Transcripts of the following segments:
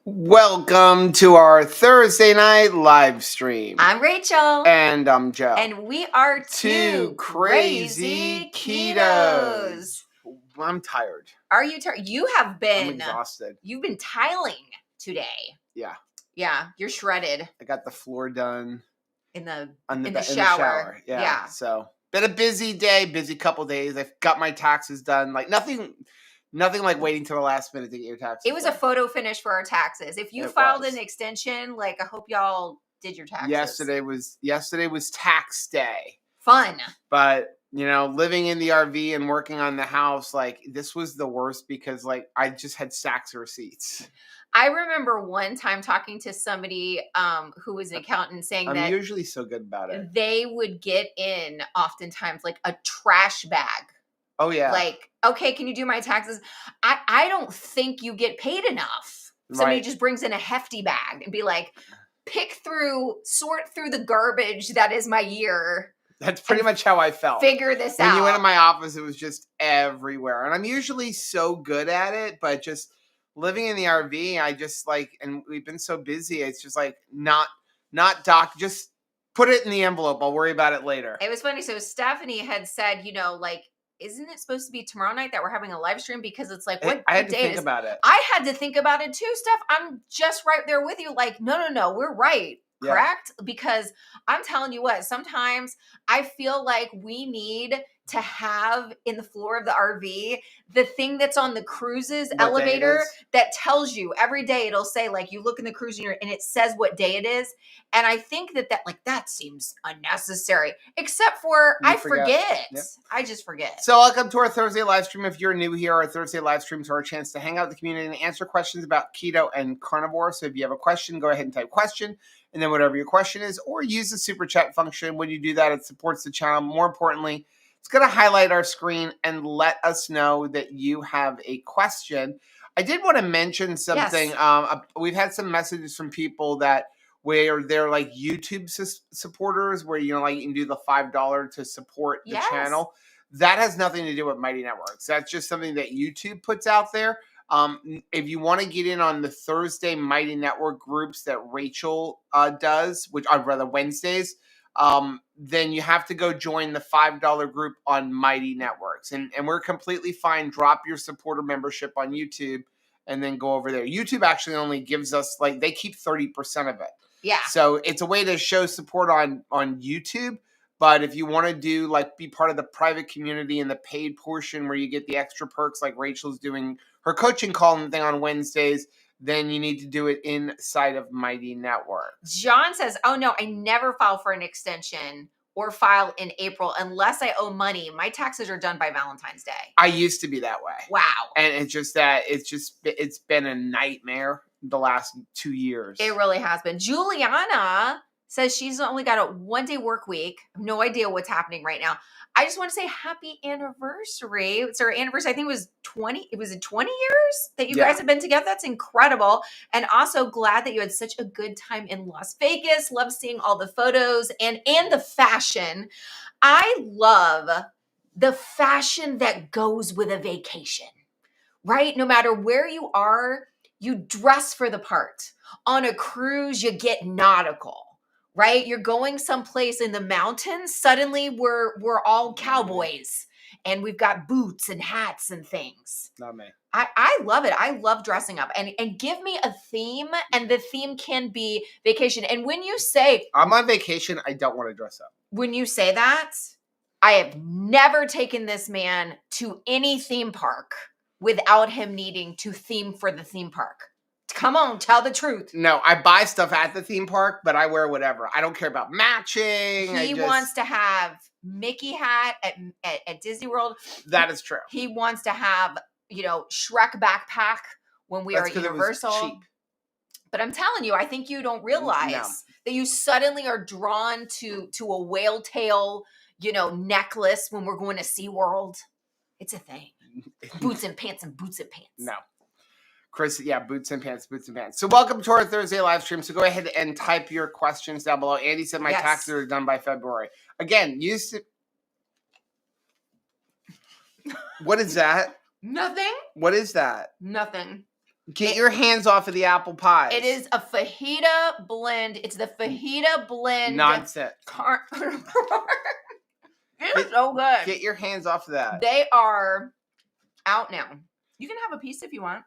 Welcome to our Thursday night live stream. I'm Rachel. And I'm Joe. And we are two crazy ketos. I'm tired. Are you tired? You have been... I'm exhausted. You've been tiling today. Yeah. Yeah, you're shredded. I got the floor done. In the shower. Yeah. So, been a busy day, busy couple days. I've got my taxes done. Like nothing like waiting till the last minute to get your taxes It was done. a photo finish for our taxes. If you filed an extension, I hope y'all did your taxes. Yesterday was tax day. Fun. But, living in the RV and working on the house, this was the worst because, I just had stacks of receipts. I remember one time talking to somebody who was an accountant saying that... I'm usually so good about it. They would get in oftentimes a trash bag. Oh, yeah. Okay, can you do my taxes? I don't think you get paid enough. Somebody just brings in a hefty bag and be like, sort through the garbage that is my year. That's pretty much how I felt. Figure this out. When you went in my office, it was just everywhere. And I'm usually so good at it, but just living in the RV, I just and we've been so busy. It's just not just put it in the envelope. I'll worry about it later. It was funny. So Stephanie had said, isn't it supposed to be tomorrow night that we're having a live stream? Because it's what I had to day think about it. I had to think about it too, Steph. I'm just right there with you. No, we're right. Yeah. Correct? Because I'm telling you what, sometimes I feel like we need to have in the floor of the RV the thing that's on the cruises elevator that tells you every day. It'll say you look in the cruise and it says what day it is. And I think that seems unnecessary, except for I forget. Yep. I just forget. So welcome to our Thursday live stream. If you're new here, our Thursday live streams are our chance to hang out with the community and answer questions about keto and carnivore. So if you have a question, go ahead and type question. And then whatever your question is, or use the super chat function. When you do that, it supports the channel. More importantly, it's going to highlight our screen and let us know that you have a question. I did want to mention something. Yes. We've had some messages from people where they're YouTube supporters, where you can do the $5 to support the channel. That has nothing to do with Mighty Networks. That's just something that YouTube puts out there. If you want to get in on the Thursday Mighty Network groups that Rachel does, which are rather Wednesdays, then you have to go join the $5 group on Mighty Networks. And we're completely fine. Drop your supporter membership on YouTube and then go over there. YouTube actually only gives us, they keep 30% of it. Yeah. So it's a way to show support on YouTube. But if you want to do, be part of the private community and the paid portion where you get the extra perks like Rachel's doing her coaching call and thing on Wednesdays, then you need to do it inside of Mighty Network. John says, oh, no, I never file for an extension or file in April unless I owe money. My taxes are done by Valentine's Day. I used to be that way. Wow. And it's been a nightmare the last 2 years. It really has been. Juliana says she's only got a 1-day work week. I have no idea what's happening right now. I just want to say happy anniversary. It's our anniversary. I think it was 20 years that you guys have been together. That's incredible. And also glad that you had such a good time in Las Vegas. Love seeing all the photos and the fashion. I love the fashion that goes with a vacation, right? No matter where you are, you dress for the part. On a cruise, you get nautical. Right? You're going someplace in the mountains. Suddenly we're all cowboys and we've got boots and hats and things. Not me. I love it. I love dressing up and give me a theme, and the theme can be vacation. And when you say I'm on vacation, I don't want to dress up. When you say that, I have never taken this man to any theme park without him needing to theme for the theme park. Come on, tell the truth. No, I buy stuff at the theme park, but I wear whatever. I don't care about matching. He wants to have Mickey hat at Disney World. That is true. He wants to have, Shrek backpack when we are at Universal. It was cheap. But I'm telling you, I think you don't realize that you suddenly are drawn to a whale tail, necklace when we're going to SeaWorld. It's a thing. Boots and pants and boots and pants. No. Chris, boots and pants. So welcome to our Thursday live stream. So go ahead and type your questions down below. Andy said my taxes are done by February. Again, what is that? Nothing. What is that? Nothing. Get your hands off of the apple pies. It is a fajita blend. It's the fajita blend. Nonsense. It's so good. Get your hands off of that. They are out now. You can have a piece if you want.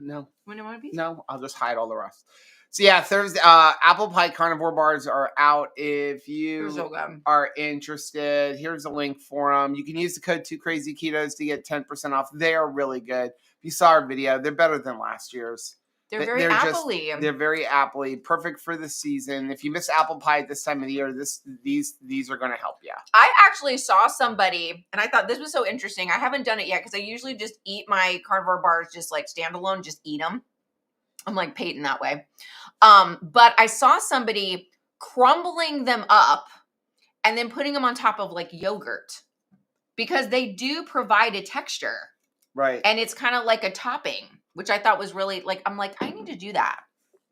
No. You want a piece? No, I'll just hide all the rest. So yeah, Thursday, apple pie carnivore bars are out. If you They're so good. are interested, here's a link for them. You can use the code 2krazyketos to get 10% off. They are really good. If you saw our video, they're better than last year's. They're very apple-y. They're very apple-y, perfect for the season. If you miss apple pie at this time of the year, these are going to help you. I actually saw somebody, and I thought this was so interesting. I haven't done it yet because I usually just eat my carnivore bars just like standalone, just eat them. I'm like Peyton that way. But I saw somebody crumbling them up and then putting them on top of like yogurt because they do provide a texture. Right. And it's kind of like a topping, which I thought was really like, I'm like, I need to do that.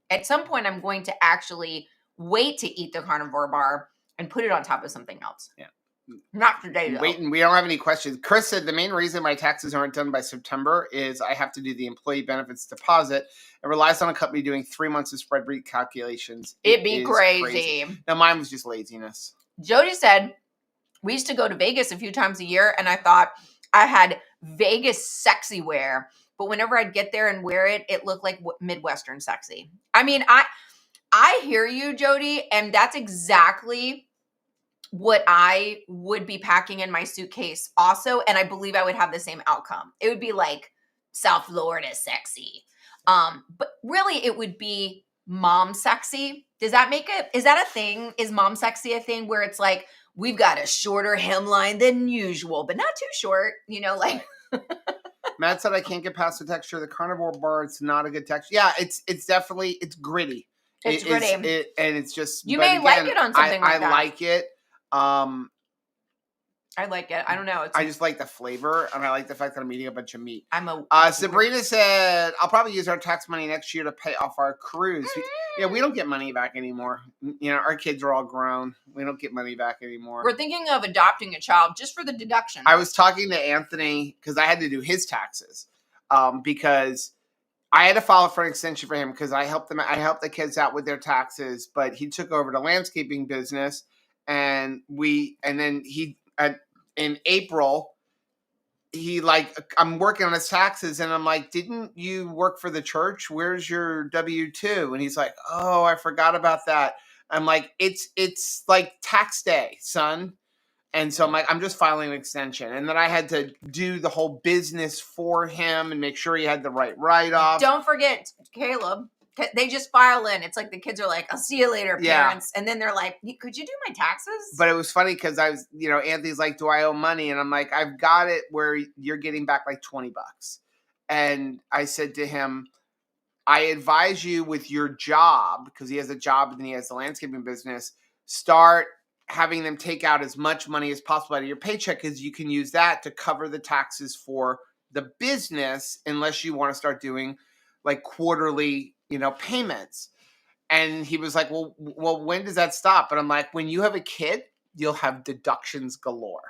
At some point, I'm going to actually wait to eat the carnivore bar and put it on top of something else. Yeah. Not today, though. Wait, we don't have any questions. Chris said the main reason my taxes aren't done by September is I have to do the employee benefits deposit. It relies on a company doing 3 months of spread calculations. It'd be crazy. Now, mine was just laziness. Jody said, we used to go to Vegas a few times a year, and I thought I had Vegas sexy wear. But whenever I'd get there and wear it, it looked like Midwestern sexy. I mean, I hear you, Jody, and that's exactly what I would be packing in my suitcase also, and I believe I would have the same outcome. It would be like South Florida sexy. But really it would be mom sexy. Does that make it? Is that a thing? Is mom sexy a thing where it's like, we've got a shorter hemline than usual, but not too short, you know, like. Matt said I can't get past the texture of the carnivore bar. It's not a good texture. Yeah, it's definitely, it's gritty. It's gritty. And it's just, you may like it on something like that. I like it. I like it. I don't know. I just like the flavor, and I like the fact that I'm eating a bunch of meat. I'm Sabrina said, I'll probably use our tax money next year to pay off our cruise. Yeah, we don't get money back anymore. You know, our kids are all grown. We don't get money back anymore. We're thinking of adopting a child just for the deduction. I was talking to Anthony because I had to do his taxes because I had to file for an extension for him because I helped the kids out with their taxes, but he took over the landscaping business, and then in April, I'm working on his taxes, and I'm like, didn't you work for the church? Where's your W-2? And he's like, oh, I forgot about that. I'm like, it's like tax day, son. And so I'm like, I'm just filing an extension. And then I had to do the whole business for him and make sure he had the right write-off. Don't forget, Caleb. They just file in. It's like the kids are like, I'll see you later, parents. Yeah. And then they're like, could you do my taxes? But it was funny because I was, Anthony's like, do I owe money? And I'm like, I've got it where you're getting back like $20. And I said to him, I advise you with your job, because he has a job and then he has the landscaping business, start having them take out as much money as possible out of your paycheck, because you can use that to cover the taxes for the business, unless you want to start doing like quarterly payments. And he was like, well, when does that stop? And I'm like, when you have a kid, you'll have deductions galore.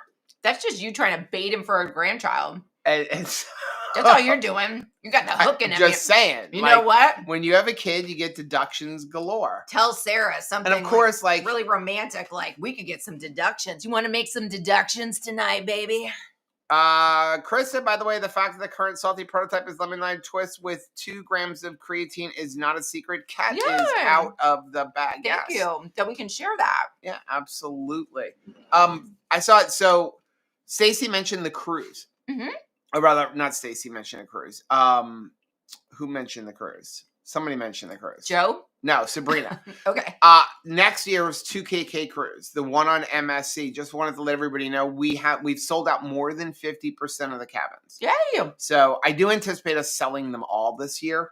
That's just you trying to bait him for a grandchild. And that's all you're doing. You got the hook in him. Just saying. You know what? When you have a kid, you get deductions galore. Tell Sarah something. And of course, like really romantic, like, we could get some deductions. You want to make some deductions tonight, baby? Chris said, by the way, the fact that the current salty prototype is lemon lime twist with 2 grams of creatine is not a secret. Kat is out of the bag. Thank you. That we can share that. Yeah, absolutely. I saw it. So Stacy mentioned the cruise. Mm-hmm. Or rather, not Stacy mentioned the cruise. Who mentioned the cruise? Somebody mentioned the cruise. Joe? No, Sabrina. Okay. Next year was 2KK cruise, the one on MSC. Just wanted to let everybody know we've sold out more than 50% of the cabins. Yay! So I do anticipate us selling them all this year.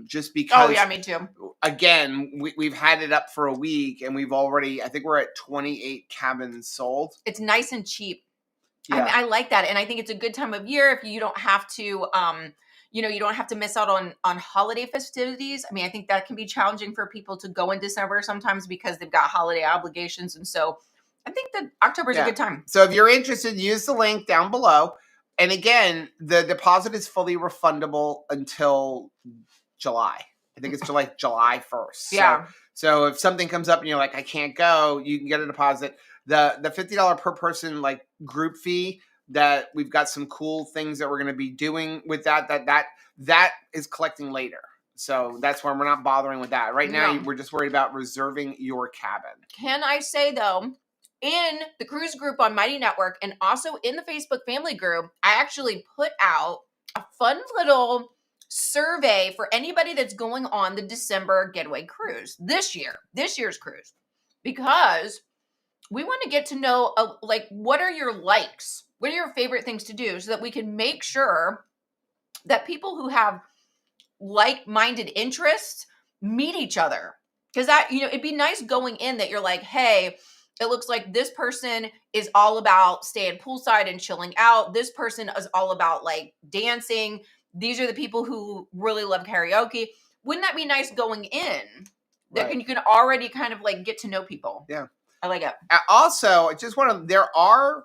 Just because. Oh yeah, me too. Again, we've had it up for a week, and I think we're at 28 cabins sold. It's nice and cheap. Yeah. I mean, I like that, and I think it's a good time of year if you don't have to. You don't have to miss out on holiday festivities. I mean, I think that can be challenging for people to go in December sometimes because they've got holiday obligations. And so I think that October is a good time. So if you're interested, use the link down below. And again, the deposit is fully refundable until July. I think it's July 1st. Yeah. So if something comes up and you're like, I can't go, you can get a deposit. The $50 per person like group fee, that we've got some cool things that we're going to be doing with that is collecting later. So that's why we're not bothering with that. Right now, we're just worried about reserving your cabin. Can I say, though, in the cruise group on Mighty Network and also in the Facebook family group, I actually put out a fun little survey for anybody that's going on the December getaway cruise this year's cruise, because we want to get to know, like, what are your likes? What are your favorite things to do, so that we can make sure that people who have like-minded interests meet each other. Because that, it'd be nice going in that you're like, hey, it looks like this person is all about staying poolside and chilling out. This person is all about like dancing. These are the people who really love karaoke. Wouldn't that be nice going in? That you can already kind of like get to know people. Yeah. I like it. Also, I just want to, there are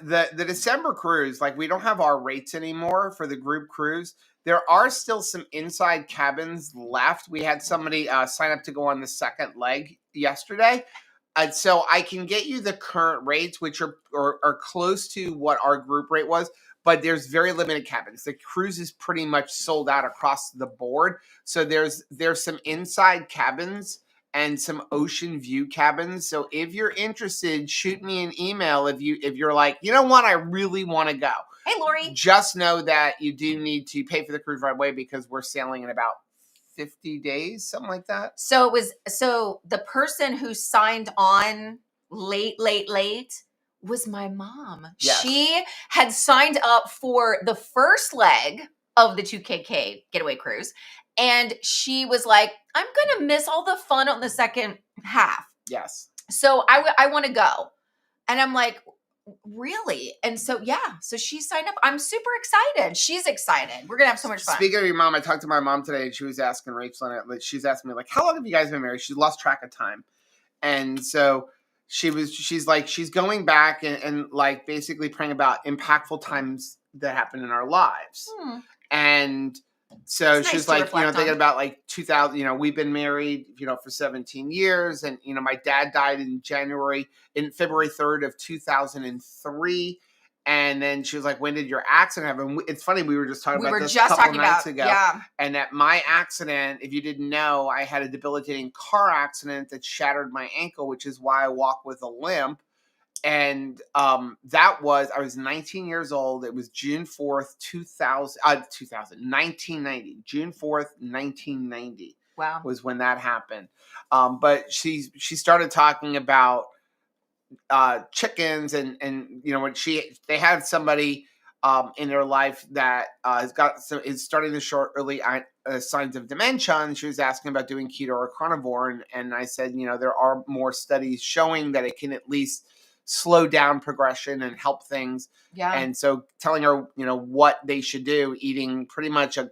the December cruise, like we don't have our rates anymore for the group cruise. There are still some inside cabins left. We had somebody sign up to go on the second leg yesterday. So I can get you the current rates, which are close to what our group rate was, but there's very limited cabins. The cruise is pretty much sold out across the board. So there's some inside cabins and some ocean view cabins. So if you're interested, shoot me an email if you're like, you know what, I really want to go. Hey, Lori. Just know that you do need to pay for the cruise right away, because we're sailing in about 50 days, something like that. So the person who signed on late was my mom. Yes. She had signed up for the first leg of the 2KK getaway cruise. And she was like, I'm going to miss all the fun on the second half. Yes. So I want to go. And I'm like, really? And so, so she signed up. I'm super excited. She's excited. We're going to have so much fun. Speaking of your mom, I talked to my mom today, and she was asking Rachel, and she's asking me, like, how long have you guys been married? She lost track of time. And so she's like, she's going back and like basically praying about impactful times that happen in our lives. And so she's like, thinking about like 2000, we've been married, for 17 years. And, my dad died in February 3rd of 2003. And then she was like, when did your accident happen? It's funny, we were just talking about this a couple nights ago. Yeah. And that my accident, if you didn't know, I had a debilitating car accident that shattered my ankle, which is why I walk with a limp. And I was 19 years old. It was June 4th, 1990. June 4th, 1990. Wow. Was when that happened. But she started talking about chickens and when they had somebody in their life that is starting to show early signs of dementia, and she was asking about doing keto or carnivore, and I said, there are more studies showing that it can at least slow down progression and help things. Yeah. And so telling her, what they should do, eating pretty much it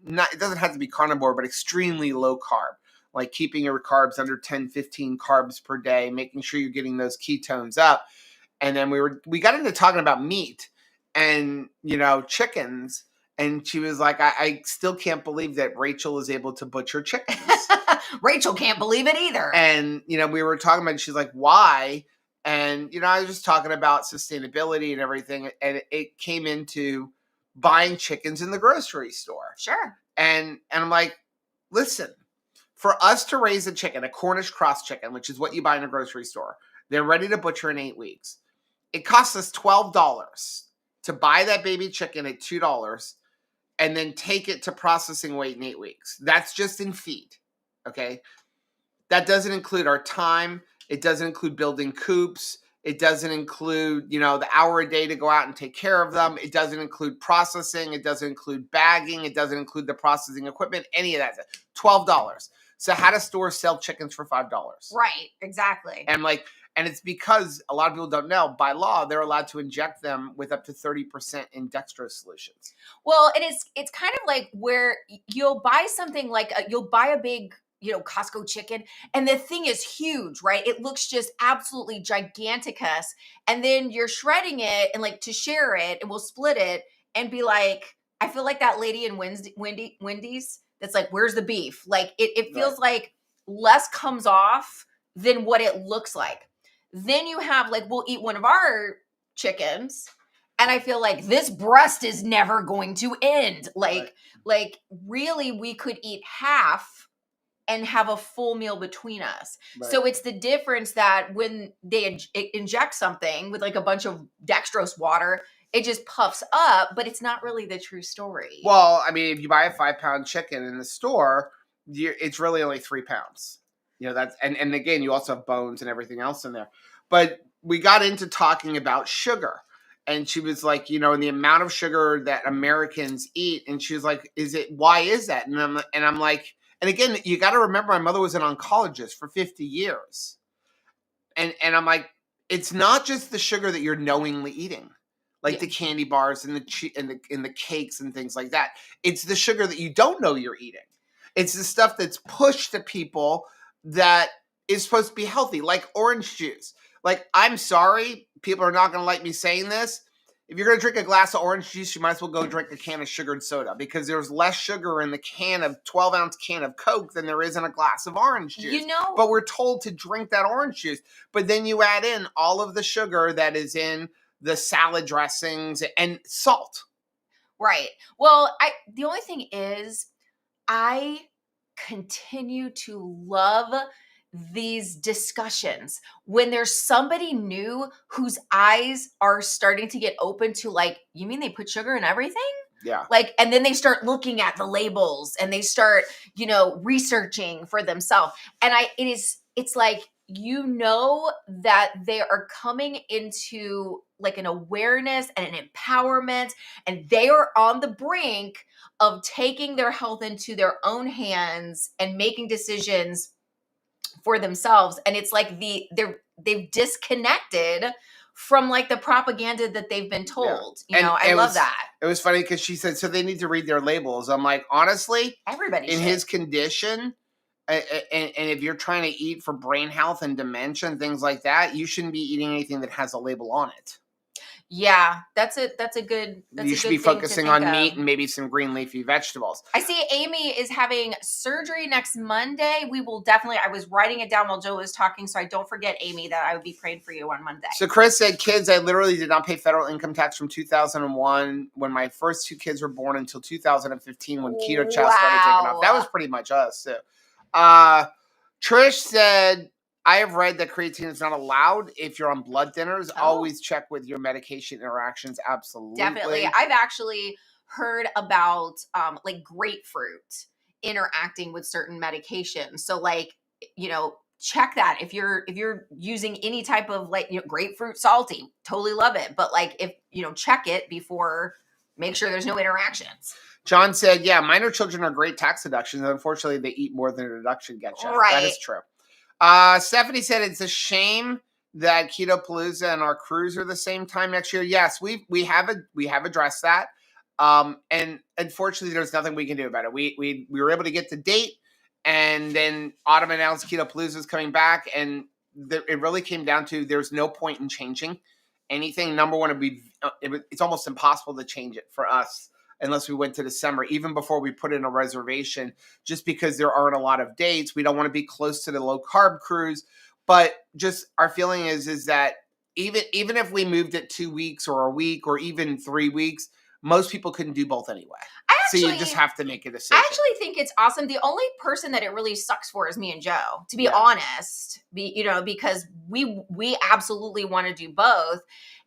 doesn't have to be carnivore, but extremely low carb, like keeping your carbs under 10, 15 carbs per day, making sure you're getting those ketones up. And then we got into talking about meat and, chickens. And she was like, I still can't believe that Rachel is able to butcher chickens. Rachel can't believe it either. And, we were talking about it, she's like, why? And, I was just talking about sustainability and everything. And it came into buying chickens in the grocery store. Sure. And I'm like, listen, for us to raise a chicken, a Cornish cross chicken, which is what you buy in a grocery store, they're ready to butcher in 8 weeks. It costs us $12 to buy that baby chicken at $2 and then take it to processing weight in 8 weeks. That's just in feed. Okay. That doesn't include our time. It doesn't include building coops. It doesn't include, the hour a day to go out and take care of them. It doesn't include processing. It doesn't include bagging. It doesn't include the processing equipment, any of that. $12. So how do stores sell chickens for $5? Right, exactly. And it's because a lot of people don't know, by law, they're allowed to inject them with up to 30% in dextrose solutions. Well, it's kind of like where you'll buy something like you'll buy a big, Costco chicken, and the thing is huge, right? It looks just absolutely giganticus. And then you're shredding it and like to share it, and we'll split it and be like, I feel like that lady in Wendy's that's like, where's the beef? Like it feels like less comes off than what it looks like. Then you have like, we'll eat one of our chickens, and I feel like this breast is never going to end. Like really, we could eat half and have a full meal between us. Right. So it's the difference that when they inject something with like a bunch of dextrose water, it just puffs up, but it's not really the true story. Well, I mean, if you buy a 5-pound chicken in the store, it's really only 3 pounds. That's and again, you also have bones and everything else in there. But we got into talking about sugar. And she was like, and the amount of sugar that Americans eat. And she was like, why is that? And I'm like, and again, you got to remember, my mother was an oncologist for 50 years. And I'm like, it's not just the sugar that you're knowingly eating, like the candy bars and the cakes and things like that. It's the sugar that you don't know you're eating. It's the stuff that's pushed to people that is supposed to be healthy, like orange juice. Like, I'm sorry, people are not going to like me saying this. If you're going to drink a glass of orange juice, you might as well go drink a can of sugared soda, because there's less sugar in the 12-ounce can of Coke than there is in a glass of orange juice. But we're told to drink that orange juice. But then you add in all of the sugar that is in the salad dressings and salt. Right. Well, the only thing is, I continue to love these discussions when there's somebody new whose eyes are starting to get open to like, you mean they put sugar in everything? Yeah. Like, and then they start looking at the labels and they start, researching for themselves. And it's like, that they are coming into like an awareness and an empowerment, and they are on the brink of taking their health into their own hands and making decisions for themselves. And it's like they've disconnected from like the propaganda that they've been told. I love that. It was funny because she said, so they need to read their labels. I'm like, honestly, everybody in should. His condition, and if you're trying to eat for brain health and dementia and things like that, you shouldn't be eating anything that has a label on it. Yeah, that's a good. You should be focusing on meat and maybe some green leafy vegetables. I see Amy is having surgery next Monday. We will definitely. I was writing it down while Joe was talking, so I don't forget, Amy, that I would be praying for you on Monday. So Chris said, "Kids, I literally did not pay federal income tax from 2001 when my first 2 kids were born until 2015 when keto chow started taking off." That was pretty much us. So, Trish said, I have read that creatine is not allowed if you're on blood thinners. Oh. Always check with your medication interactions. Absolutely. Definitely. I've actually heard about like grapefruit interacting with certain medications. So like, check that if you're using any type of like, grapefruit salty, totally love it. But like if, check it before, make sure there's no interactions. John said, yeah, minor children are great tax deductions. Unfortunately, they eat more than a deduction gets you. Right. That is true. Stephanie said it's a shame that Keto Palooza and our cruise are the same time next year. Yes, we have addressed that. And unfortunately, there's nothing we can do about it. We were able to get the date, and then Autumn announced Keto Palooza is coming back, and it really came down to there's no point in changing anything. Number one, it's almost impossible to change it for us unless we went to December, even before we put in a reservation, just because there aren't a lot of dates. We don't want to be close to the low carb cruise, but just our feeling is that even if we moved it 2 weeks or a week or even 3 weeks, most people couldn't do both anyway. So you just have to make a decision. I actually think it's awesome. The only person that it really sucks for is me and Joe, to be honest, because we absolutely want to do both.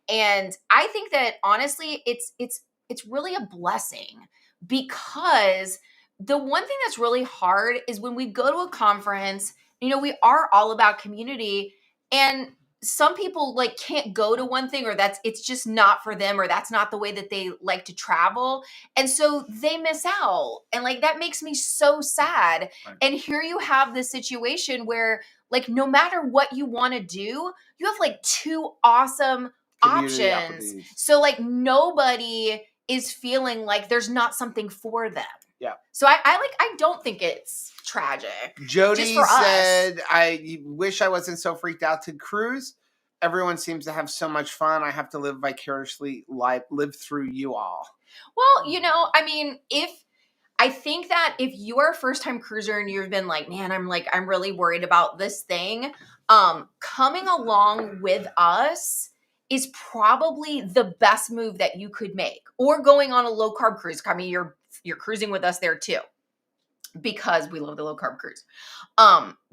And I think that honestly, it's really a blessing, because the one thing that's really hard is when we go to a conference, we are all about community, and some people like can't go to one thing, or it's just not for them, or that's not the way that they like to travel. And so they miss out. And like, that makes me so sad. Right. And here you have this situation where like, no matter what you want to do, you have like 2 awesome options. So like nobody is feeling like there's not something for them. Yeah. So I don't think it's tragic. Jody for us. said, I wish I wasn't so freaked out to cruise. Everyone seems to have so much fun. I have to live vicariously, live through you all. Well, you know, I mean, I think that if you are a first time cruiser and you've been like, man, I'm really worried about this thing, coming along with us is probably the best move that you could make. Or going on a low carb cruise. I mean, you're cruising with us there too, because we love the low carb cruise.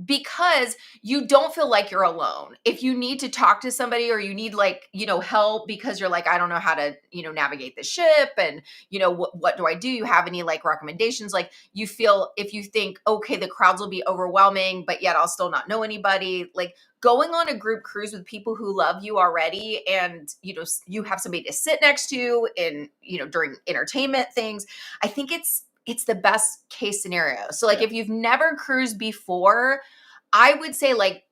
Because you don't feel like you're alone. If you need to talk to somebody or you need like, you know, help because you're like, I don't know how to, you know, navigate the ship and, you know, what do I do? You have any like recommendations? Like you feel, if you think, okay, the crowds will be overwhelming, but yet I'll still not know anybody, like going on a group cruise with people who love you already and, you know, you have somebody to sit next to and, you know, during entertainment things, I think it's the best case scenario. So like if you've never cruised before, I would say like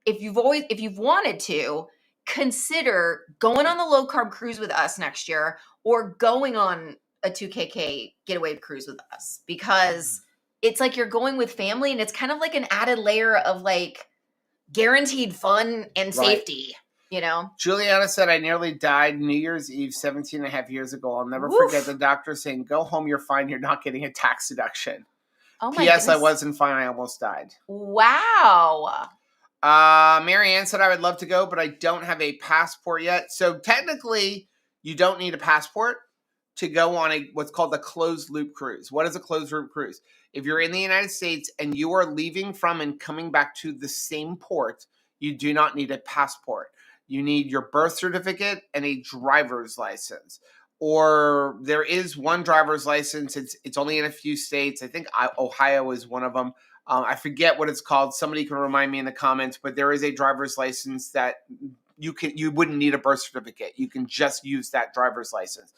if you've wanted to, consider going on the low carb cruise with us next year or going on a 2KK getaway cruise with us, because it's like you're going with family and it's kind of like an added layer of like guaranteed fun and safety. You know, Juliana said, I nearly died New Year's Eve 17 and a half years ago. I'll never forget the doctor saying, go home, you're fine. You're not getting a tax deduction. Oh my P.S. goodness. I wasn't fine. I almost died. Wow. Marianne said, I would love to go, but I don't have a passport yet. So technically, you don't need a passport to go on what's called a closed loop cruise. What is a closed loop cruise? If you're in the United States and you are leaving from and coming back to the same port, you do not need a passport. You need your birth certificate and a driver's license. Or there is one driver's license. It's only in a few states. I think Ohio is one of them. I forget what it's called. Somebody can remind me in the comments, but there is a driver's license that you wouldn't need a birth certificate. You can just use that driver's license.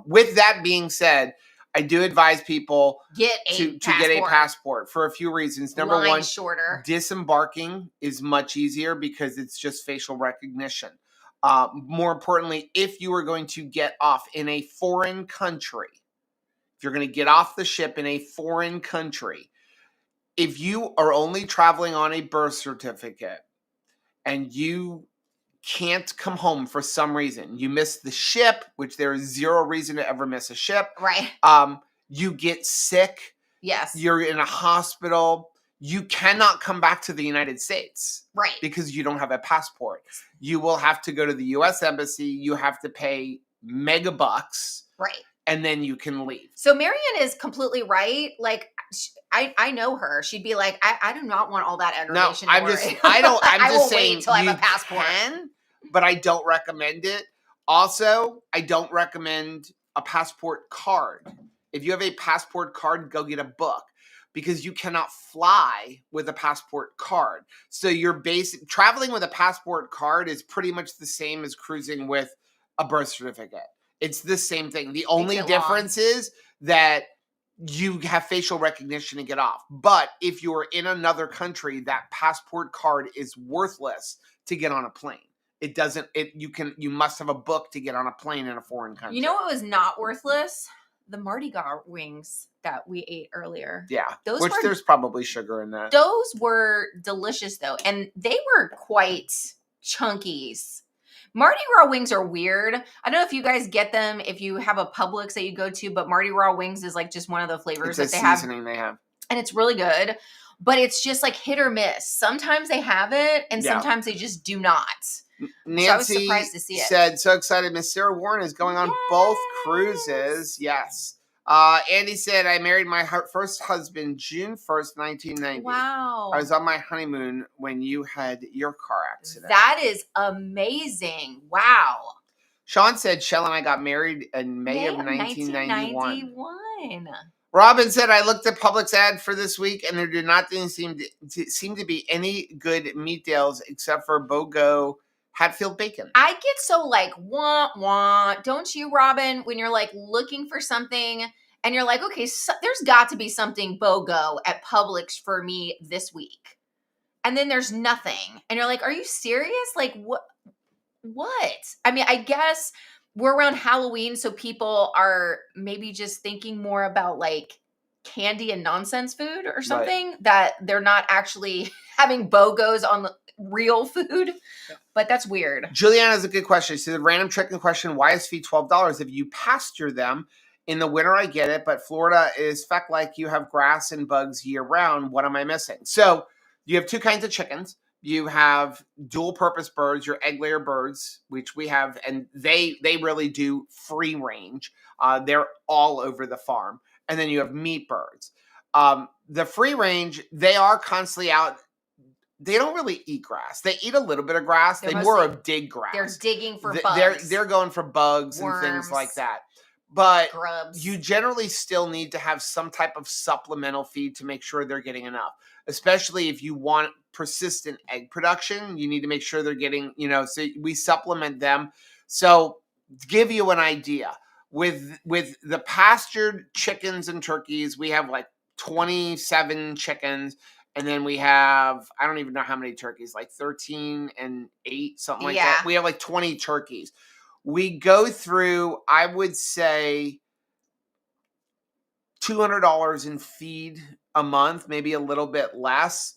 With that being said, I do advise people to get a passport for a few reasons. Number one, shorter. Disembarking is much easier because it's just facial recognition. More importantly, if you are going to get off in a foreign country, if you're going to get off the ship in a foreign country, if you are only traveling on a birth certificate and you can't come home for some reason, you miss the ship, which there is zero reason to ever miss a ship. Right. You get sick. Yes. You're in a hospital. You cannot come back to the United States. Right. Because you don't have a passport. You will have to go to the U.S. Embassy. You have to pay mega bucks. Right. And then you can leave. So Marianne is completely right. Like, I know her. She'd be like, I do not want all that aggravation. No, I'm just saying until I have a passport. Can, but I don't recommend it. Also, I don't recommend a passport card. If you have a passport card, go get a book, because you cannot fly with a passport card. So you're traveling with a passport card is pretty much the same as cruising with a birth certificate. It's the same thing. The only difference is that you have facial recognition to get off. But if you're in another country, that passport card is worthless to get on a plane. You must have a book to get on a plane in a foreign country. You know what was not worthless? The Mardi Gras wings that we ate earlier. Yeah. There's probably sugar in that. Those were delicious though. And they were quite chunkies. Mardi Gras wings are weird. I don't know if you guys get them if you have a Publix that you go to, but Mardi Gras wings is like just one of the flavors that they have. Seasoning they have. And it's really good, but it's just like hit or miss. Sometimes they have it and sometimes they just do not. Nancy so I was surprised to see it. Said, so excited. Miss Sarah Warren is going on both cruises. Yes. Andy said, I married my first husband June 1st, 1990. Wow. I was on my honeymoon when you had your car accident. That is amazing. Wow. Sean said, Shell and I got married in May of 1991. Robin said, I looked at Publix ad for this week and there did not seem to be any good meat deals except for BOGO Hatfield bacon. I get so like, wah, don't you, Robin, when you're like looking for something and you're like, okay, so there's got to be something BOGO at Publix for me this week. And then there's nothing. And you're like, are you serious? Like, what? I mean, I guess we're around Halloween, so people are maybe just thinking more about like candy and nonsense food or something, that they're not actually having BOGOs on the real food. But that's weird. Juliana has a good question. She said, random chicken question, why is feed $12 if you pasture them? In the winter, I get it, but Florida is feck-like. You have grass and bugs year-round. What am I missing? So you have two kinds of chickens. You have dual-purpose birds, your egg-layer birds, which we have, and they really do free range. They're all over the farm. And then you have meat birds. The free range, they are constantly out. They don't really eat grass. They eat a little bit of grass. They more of dig grass. They're digging for bugs. They're going for bugs, worms, and things like that. But grubs. You generally still need to have some type of supplemental feed to make sure they're getting enough. Especially if you want persistent egg production, you need to make sure they're getting, so we supplement them. So to give you an idea, with the pastured chickens and turkeys, we have like 27 chickens. And then we have, I don't even know how many turkeys, like 13 and 8, something like that. We have like 20 turkeys. We go through, I would say, $200 in feed a month, maybe a little bit less.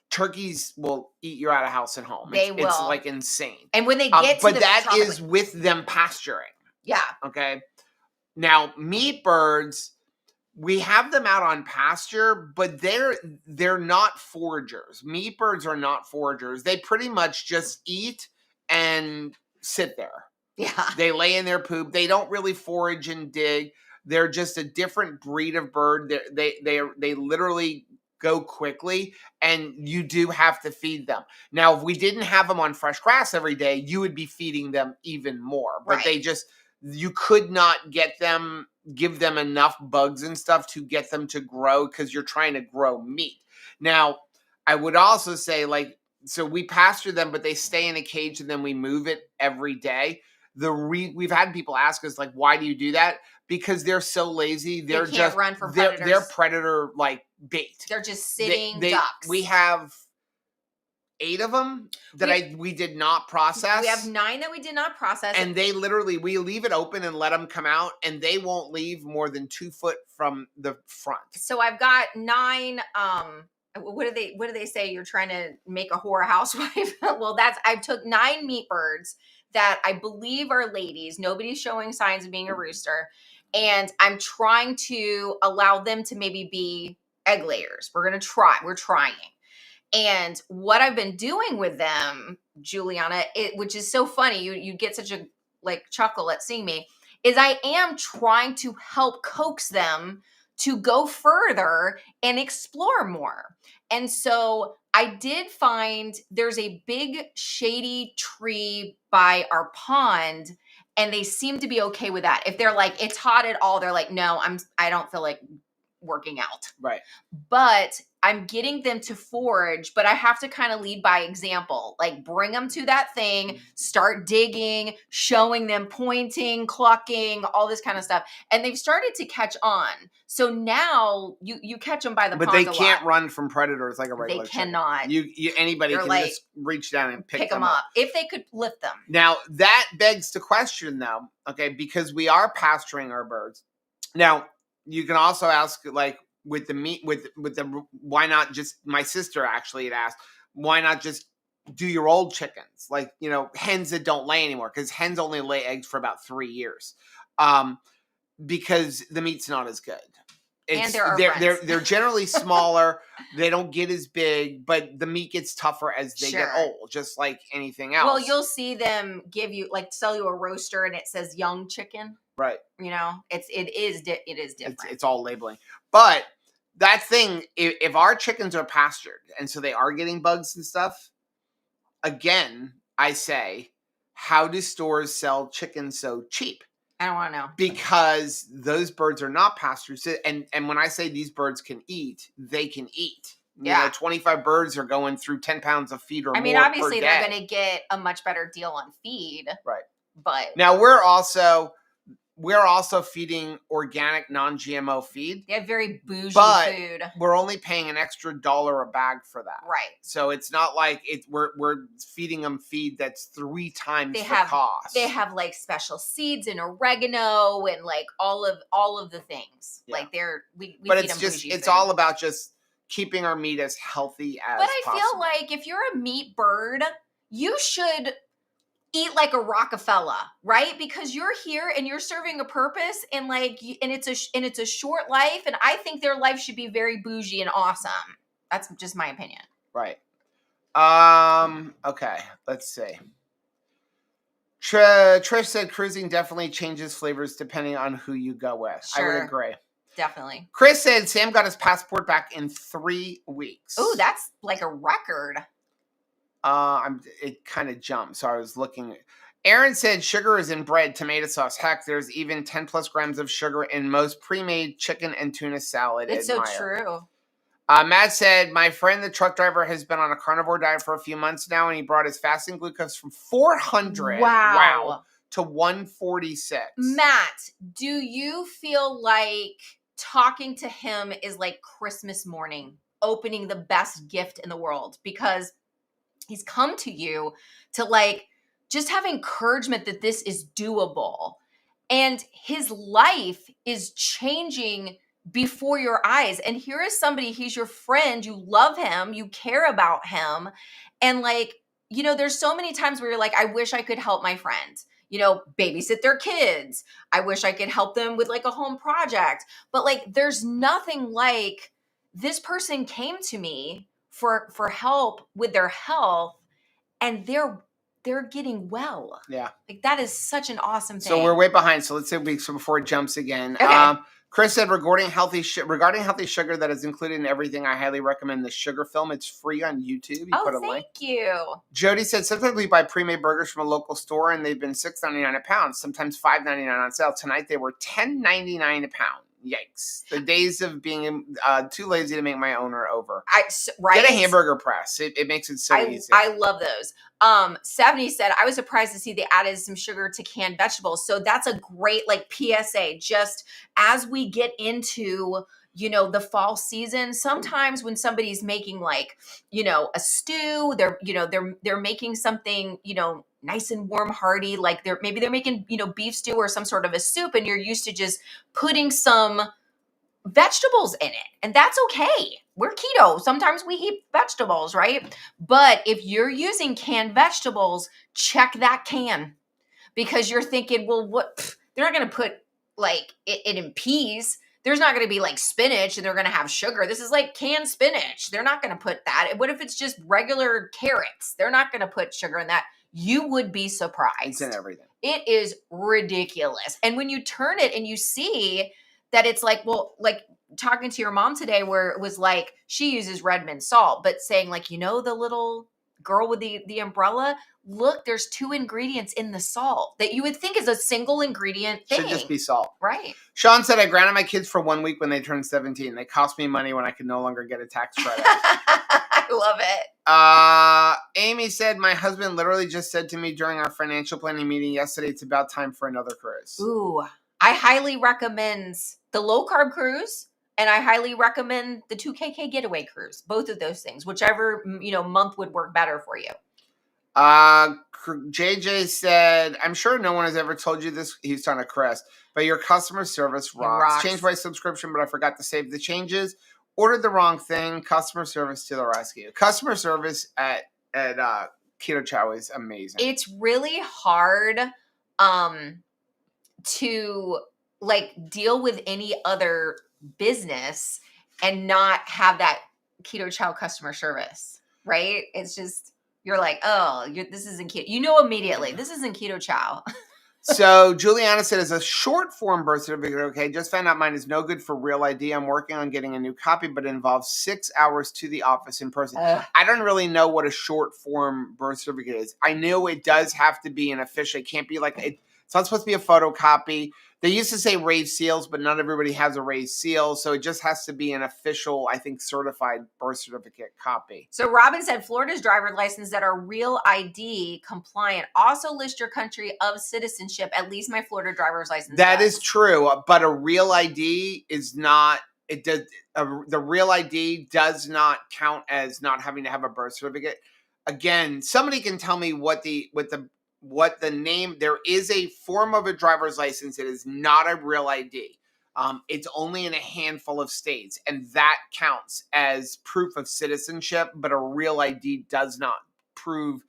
Turkeys will eat you out of house and home. It's like insane. And when they get to but that is with them pasturing. Yeah. Okay. Now, meat birds, we have them out on pasture, but they're not foragers. Meat birds are not foragers. They pretty much just eat and sit there. Yeah. They lay in their poop. They don't really forage and dig. They're just a different breed of bird. They literally go quickly, and you do have to feed them. Now, if we didn't have them on fresh grass every day, you would be feeding them even more. But you could not give them enough bugs and stuff to get them to grow because you're trying to grow meat. Now, I would also say, so we pasture them, but they stay in a cage and then we move it every day. We've had people ask us, why do you do that? Because they're so lazy. They can't run from predators. They're predator bait. They're just sitting ducks. We have 8 of them that we did not process. We have 9 that we did not process. And they literally, we leave it open and let them come out, and they won't leave more than 2 foot from the front. So I've got 9, what do they say? You're trying to make a whore housewife? Well, I took 9 meat birds that I believe are ladies. Nobody's showing signs of being a rooster. And I'm trying to allow them to maybe be egg layers. We're trying. And what I've been doing with them, Juliana, which is so funny, you get such a chuckle at seeing me, is I am trying to help coax them to go further and explore more. And so I did find there's a big shady tree by our pond, and they seem to be okay with that. If they're it's hot at all, they're no, I don't feel like working out. Right. But I'm getting them to forage, but I have to kind of lead by example, bring them to that thing, start digging, showing them pointing, clucking, all this kind of stuff. And they've started to catch on. So now you catch them by the pond a lot. But they can't run from predators like a regular chicken. They cannot. Anybody can just reach down and pick them up. If they could lift them. Now, that begs the question, though, okay, because we are pasturing our birds. Now, you can also ask, with the meat, with the, why not just, my sister actually had asked, why not just do your old chickens? Hens that don't lay anymore, because hens only lay eggs for about 3 years. Because the meat's not as good. And they're generally smaller. They don't get as big, but the meat gets tougher as they get old, just like anything else. Well, you'll see them sell you a roaster and it says young chicken. Right. It is different. It's all labeling. But that thing, if our chickens are pastured and so they are getting bugs and stuff, again, I say, how do stores sell chicken so cheap? I don't want to know. Because those birds are not pastured. And when I say these birds can eat, they can eat. Yeah. 25 birds are going through 10 pounds of feed or more. I mean, obviously they're going to get a much better deal on feed. Right. But now we're also, we're also feeding organic, non-GMO feed. They have very bougie But food. we're only paying an extra $1 a bag for that. Right. So it's not like we're feeding them feed that's 3 times the cost. They have like special seeds and oregano and like all of the things. Yeah. Like we but feed it's them just bougie it's food. all about just keeping our meat as healthy as possible. But I feel like if you're a meat bird, you should eat like a Rockefeller, right? Because you're here and you're serving a purpose, and like, and it's a short life, and I think their life should be very bougie and awesome. That's just my opinion. Right. Okay. Let's see. Trish said cruising definitely changes flavors depending on who you go with. Sure. I would agree. Definitely. Chris said Sam got his passport back in 3 weeks. Oh, that's like a record. It kind of jumped, so I was looking. Aaron said sugar is in bread, tomato sauce. Heck, there's even 10 plus grams of sugar in most pre-made chicken and tuna salad. It's so true. Matt said, my friend, the truck driver, has been on a carnivore diet for a few months now, and he brought his fasting glucose from 400 to 146. Matt, do you feel like talking to him is like Christmas morning, opening the best gift in the world? Because he's come to you to like just have encouragement that this is doable. And his life is changing before your eyes. And here is somebody, he's your friend, you love him, you care about him. And like, you know, there's so many times where you're like, I wish I could help my friend, you know, babysit their kids. I wish I could help them with like a home project. But like, there's nothing like this person came to me for help with their health, and they're getting well. Yeah. Like that is such an awesome thing. So we're way behind. So let's say weeks before it jumps again. Okay. Chris said regarding healthy sugar that is included in everything, I highly recommend the sugar film. It's free on YouTube. Thank you. Jody said sometimes we buy pre-made burgers from a local store and they've been $6.99 a pound, sometimes $5.99 on sale. Tonight they were $10.99 a pound. Yikes. The days of being too lazy to make my own are over. Right? Get a hamburger press. It makes it so easy. I love those. 70 said, I was surprised to see they added some sugar to canned vegetables. So that's a great like PSA. Just as we get into, you know, the fall season, sometimes when somebody's making like, you know, a stew, they're making something, you know, nice and warm, hearty, like they're making, you know, beef stew or some sort of a soup, and you're used to just putting some vegetables in it, and that's okay. We're keto. Sometimes we eat vegetables, right? But if you're using canned vegetables, check that can, because you're thinking, well, what? They're not going to put like it in peas. There's not going to be like spinach and they're going to have sugar. This is like canned spinach. They're not going to put that. What if it's just regular carrots? They're not going to put sugar in that. You would be surprised. It's in everything. It is ridiculous. And when you turn it and you see that it's like, well, like talking to your mom today where it was like, she uses Redmond salt, but saying like, you know, the little girl with the umbrella, look, there's 2 ingredients in the salt that you would think is a single ingredient thing. Should just be salt. Right. Sean said, I grounded my kids for 1 week when they turned 17. They cost me money when I could no longer get a tax credit. I love it. Amy said, my husband literally just said to me during our financial planning meeting yesterday, it's about time for another cruise. Ooh, I highly recommend the low carb cruise, and I highly recommend the 2KK getaway cruise. Both of those things, whichever, you know, month would work better for you. JJ said, I'm sure no one has ever told you this. He's talking to Chris, but your customer service rocks. Changed my subscription, but I forgot to save the changes. Ordered the wrong thing. Customer service to the rescue. Customer service at Keto Chow is amazing. It's really hard to like deal with any other business and not have that Keto Chow customer service, right? It's just, you're like, oh, this isn't keto. You know immediately, this isn't Keto Chow. So Juliana said, as a short form birth certificate, okay, just found out mine is no good for Real ID. I'm working on getting a new copy, but it involves 6 hours to the office in person. I don't really know what a short form birth certificate is. I know it does have to be an official. It can't be like It's not supposed to be a photocopy. They used to say raised seals, but not everybody has a raised seal. So it just has to be an official, I think, certified birth certificate copy. So Robin said Florida's driver's license that are real ID compliant also list your country of citizenship. At least my Florida driver's license That does. is true, but a real ID is not. It does. The real ID does not count as not having to have a birth certificate. Again, somebody can tell me what the name. There is a form of a driver's license that is not a real ID. It's only in a handful of states, and that counts as proof of citizenship. But a real ID does not prove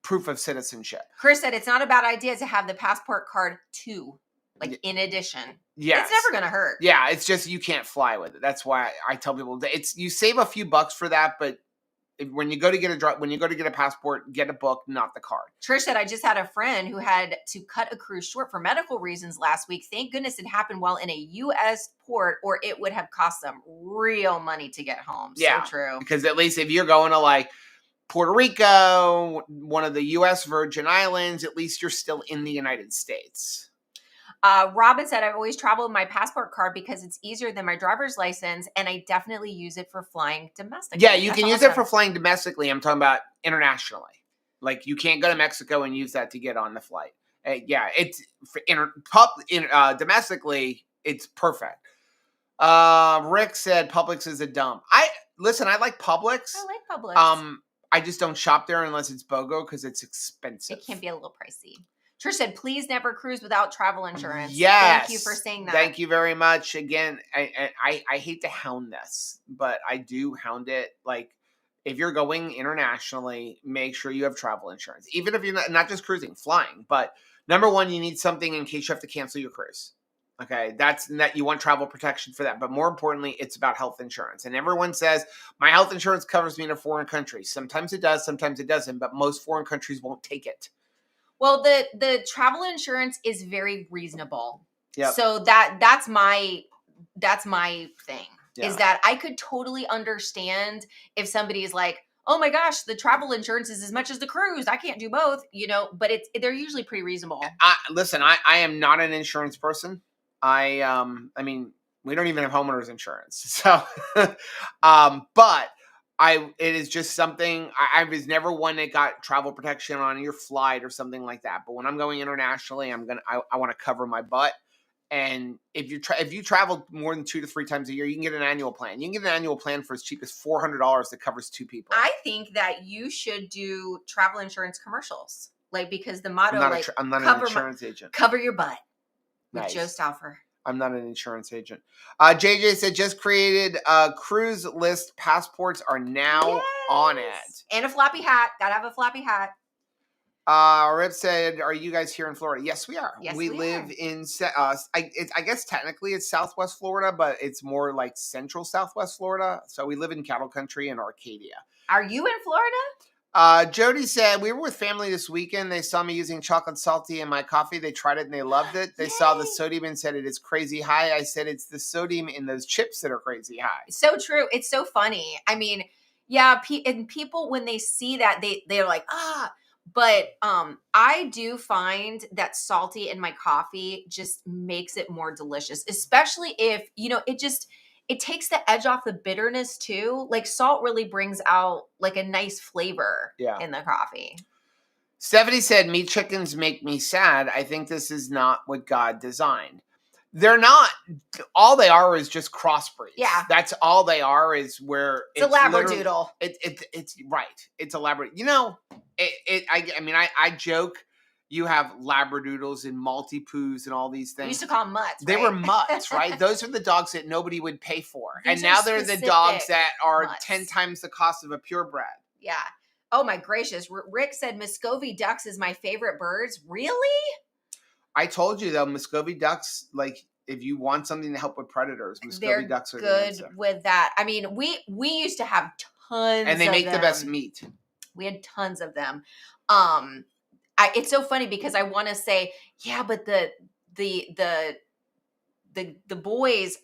proof of citizenship. Chris said it's not a bad idea to have the passport card too, like in addition. Yes. It's never going to hurt. Yeah, it's just you can't fly with it. That's why I tell people it's you save a few bucks for that, but when you go to get a passport, get a book, not the card. Trish said, I just had a friend who had to cut a cruise short for medical reasons last week. Thank goodness it happened while in a U.S. port, or it would have cost them real money to get home. Yeah, so true. Because at least if you're going to like Puerto Rico, one of the U.S. Virgin Islands, at least you're still in the United States. Robin said, I've always traveled with my passport card because it's easier than my driver's license, and I definitely use it for flying domestically. Yeah, you can use it for flying domestically. I'm talking about internationally. Like, you can't go to Mexico and use that to get on the flight. Yeah, it's for domestically, it's perfect. Rick said Publix is a dump. I like Publix. I like Publix. I just don't shop there unless it's BOGO because it's expensive. It can be a little pricey. Trish said, please never cruise without travel insurance. Yes. Thank you for saying that. Thank you very much. Again, I hate to hound this, but I do hound it. Like, if you're going internationally, make sure you have travel insurance. Even if you're not just cruising, flying. But number one, you need something in case you have to cancel your cruise. Okay, that you want travel protection for that. But more importantly, it's about health insurance. And everyone says, my health insurance covers me in a foreign country. Sometimes it does, sometimes it doesn't. But most foreign countries won't take it. Well, the travel insurance is very reasonable. Yeah. So that's my thing. Yeah. Is that I could totally understand if somebody is like, oh my gosh, the travel insurance is as much as the cruise. I can't do both, but they're usually pretty reasonable. Listen, I am not an insurance person. I mean, we don't even have homeowners insurance. So, but it is just something, I was never one that got travel protection on your flight or something like that. But when I'm going internationally, I want to cover my butt. And if you travel more than 2 to 3 times a year, you can get an annual plan. You can get an annual plan for as cheap as $400 that covers 2 people. I think that you should do travel insurance commercials, like, because the motto, I'm not an insurance agent. Cover your butt with Nice. Joe Stauffer. I'm not an insurance agent. JJ said just created cruise list passports are now on it. And a floppy hat. Gotta have a floppy hat. Rip said, are you guys here in Florida? Yes, we are. Yes, we live in, I guess technically it's Southwest Florida, but it's more like central Southwest Florida. So we live in cattle country in Arcadia. Are you in Florida? Jody said, we were with family this weekend. They saw me using chocolate salty in my coffee. They tried it and they loved it. They saw the sodium and said it is crazy high. I said, it's the sodium in those chips that are crazy high. So true. It's so funny. I mean, yeah. And people, when they see that, they're like, but I do find that salty in my coffee just makes it more delicious, especially if, it takes the edge off the bitterness too. Like, salt really brings out like a nice flavor in the coffee. Stephanie said, meat chickens make me sad. I think this is not what God designed. They're not. All they are is just crossbreeds. Yeah. That's all they are, is where it's a labradoodle. It's right. It's a labradoodle. I joke. You have labradoodles and Maltipoos and all these things. We used to call them mutts. They were mutts, right? Those are the dogs that nobody would pay for. And now they're the dogs that are mutts. 10 times the cost of a purebred. Yeah. Oh my gracious. Rick said Muscovy ducks is my favorite birds. Really? I told you though, Muscovy ducks, like, if you want something to help with predators, Muscovy ducks are good with that. I mean, we used to have tons and they make the best meat. We had tons of them. It's so funny because I want to say, yeah, but the boys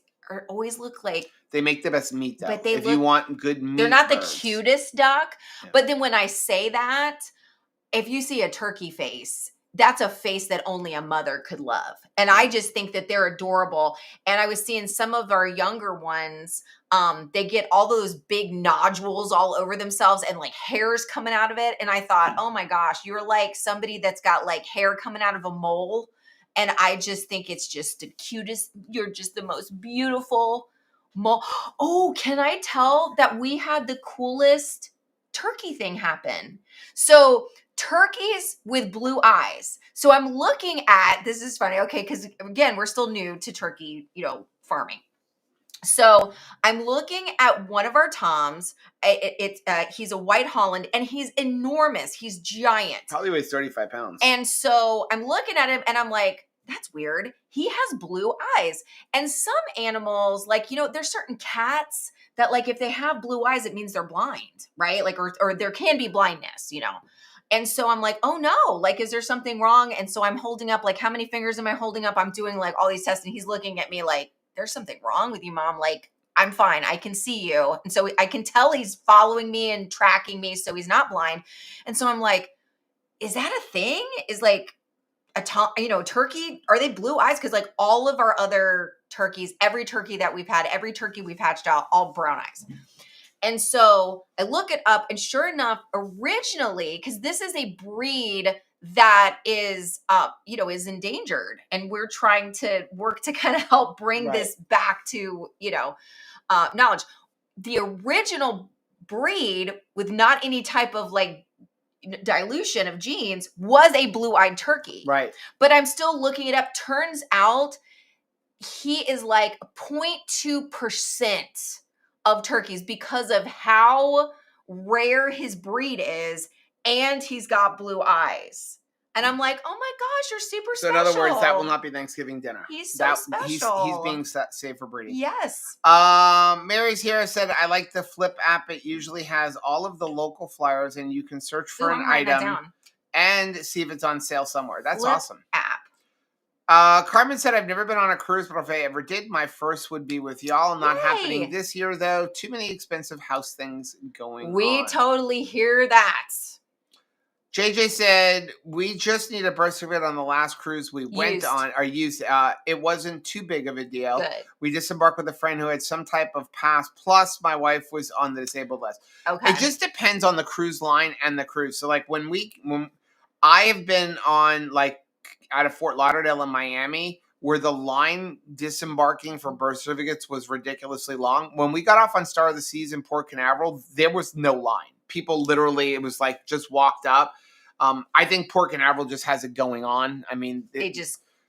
always look like they make the best meat though. But you want good meat, they're not birds. The cutest duck. Yeah. But then when I say that, if you see a turkey face, that's a face that only a mother could love. And I just think that they're adorable. And I was seeing some of our younger ones, they get all those big nodules all over themselves and like hairs coming out of it. And I thought, oh my gosh, you're like somebody that's got like hair coming out of a mole. And I just think it's just the cutest. You're just the most beautiful mole. Oh, can I tell that we had the coolest turkey thing happen? So turkeys with blue eyes. So I'm looking at, this is funny, okay, because again, we're still new to turkey, farming. So I'm looking at one of our toms. He's a white Holland, and he's enormous. He's giant. Probably weighs 35 pounds. And so I'm looking at him, and I'm like, that's weird. He has blue eyes. And some animals, like, there's certain cats that, like, if they have blue eyes, it means they're blind, right? Like, or there can be blindness, And so I'm like, oh no, like, is there something wrong? And so I'm holding up, like, how many fingers am I holding up? I'm doing like all these tests, and he's looking at me like, there's something wrong with you, Mom. Like, I'm fine. I can see you. And so I can tell he's following me and tracking me, so he's not blind. And so I'm like, is that a thing? Is like turkey, are they blue eyes? Because like all of our other turkeys, every turkey we've hatched out, all brown eyes. And so I look it up, and sure enough, originally, because this is a breed that is, is endangered, and we're trying to work to kind of help bring this back to, knowledge. The original breed with not any type of like dilution of genes was a blue-eyed turkey. Right. But I'm still looking it up. Turns out he is like 0.2% of turkeys because of how rare his breed is, and he's got blue eyes. And I'm like, oh my gosh, you're super special. So in other words, that will not be Thanksgiving dinner. He's so special. He's being saved for breeding. Yes. Mary's here said, I like the Flip app. It usually has all of the local flyers, and you can search for an item and see if it's on sale somewhere. That's Flip awesome. App. Carmen said, I've never been on a cruise, but if I ever did, my first would be with y'all. Not happening this year, though. Too many expensive house things going on. We totally hear that. JJ said, we just need a birth certificate on the last cruise we went on, or used. It wasn't too big of a deal. Good. We disembarked with a friend who had some type of pass, plus my wife was on the disabled list. Okay. It just depends on the cruise line and the cruise. So like when I have been on like out of Fort Lauderdale in Miami, where the line disembarking for birth certificates was ridiculously long. When we got off on Star of the Seas in Port Canaveral, there was no line. People literally, it was like just walked up. I think Port Canaveral just has it going on. I mean,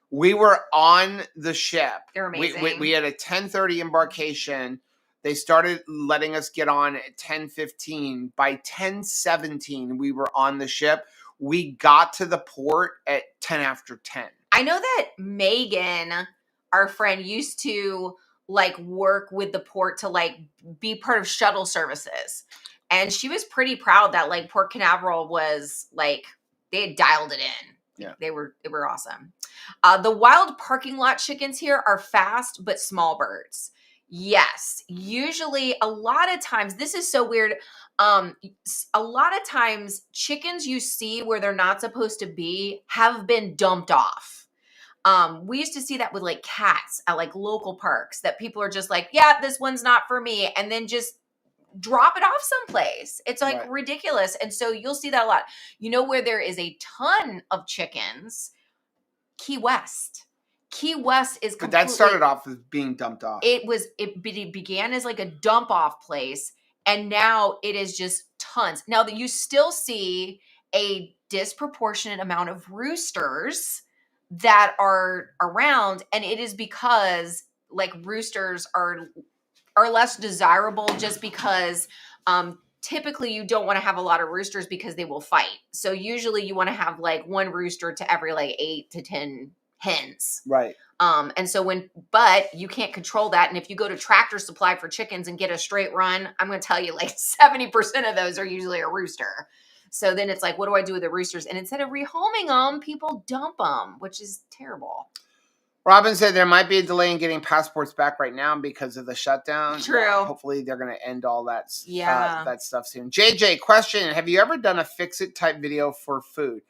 we were on the ship. They're amazing. We had a 10:30 embarkation. They started letting us get on at 10:15. By 10:17, we were on the ship. We got to the port at 10 after 10. I know that Megan, our friend, used to like work with the port to like be part of shuttle services. And she was pretty proud that like Port Canaveral was like, they had dialed it in. Yeah. They were awesome. The wild parking lot chickens here are fast but small birds. Yes. Usually a lot of times, this is so weird. A lot of times chickens you see where they're not supposed to be have been dumped off. We used to see that with like cats at like local parks, that people are just like, yeah, this one's not for me. And then just drop it off someplace. It's like ridiculous. And so you'll see that a lot. Where there is a ton of chickens? Key West. Key West is completely... But that started off as being dumped off. It began as like a dump off place, and now it is just tons. Now that you still see a disproportionate amount of roosters that are around, and it is because like roosters are less desirable, just because typically you don't want to have a lot of roosters because they will fight. So usually you want to have like one rooster to every like 8 to 10 hens. Right. And so but you can't control that. And if you go to Tractor Supply for chickens and get a straight run, I'm going to tell you like 70% of those are usually a rooster. So then it's like, what do I do with the roosters? And instead of rehoming them, people dump them, which is terrible. Robin said there might be a delay in getting passports back right now because of the shutdown. True. Hopefully they're going to end all that that stuff soon. JJ, question. Have you ever done a fix-it type video for food?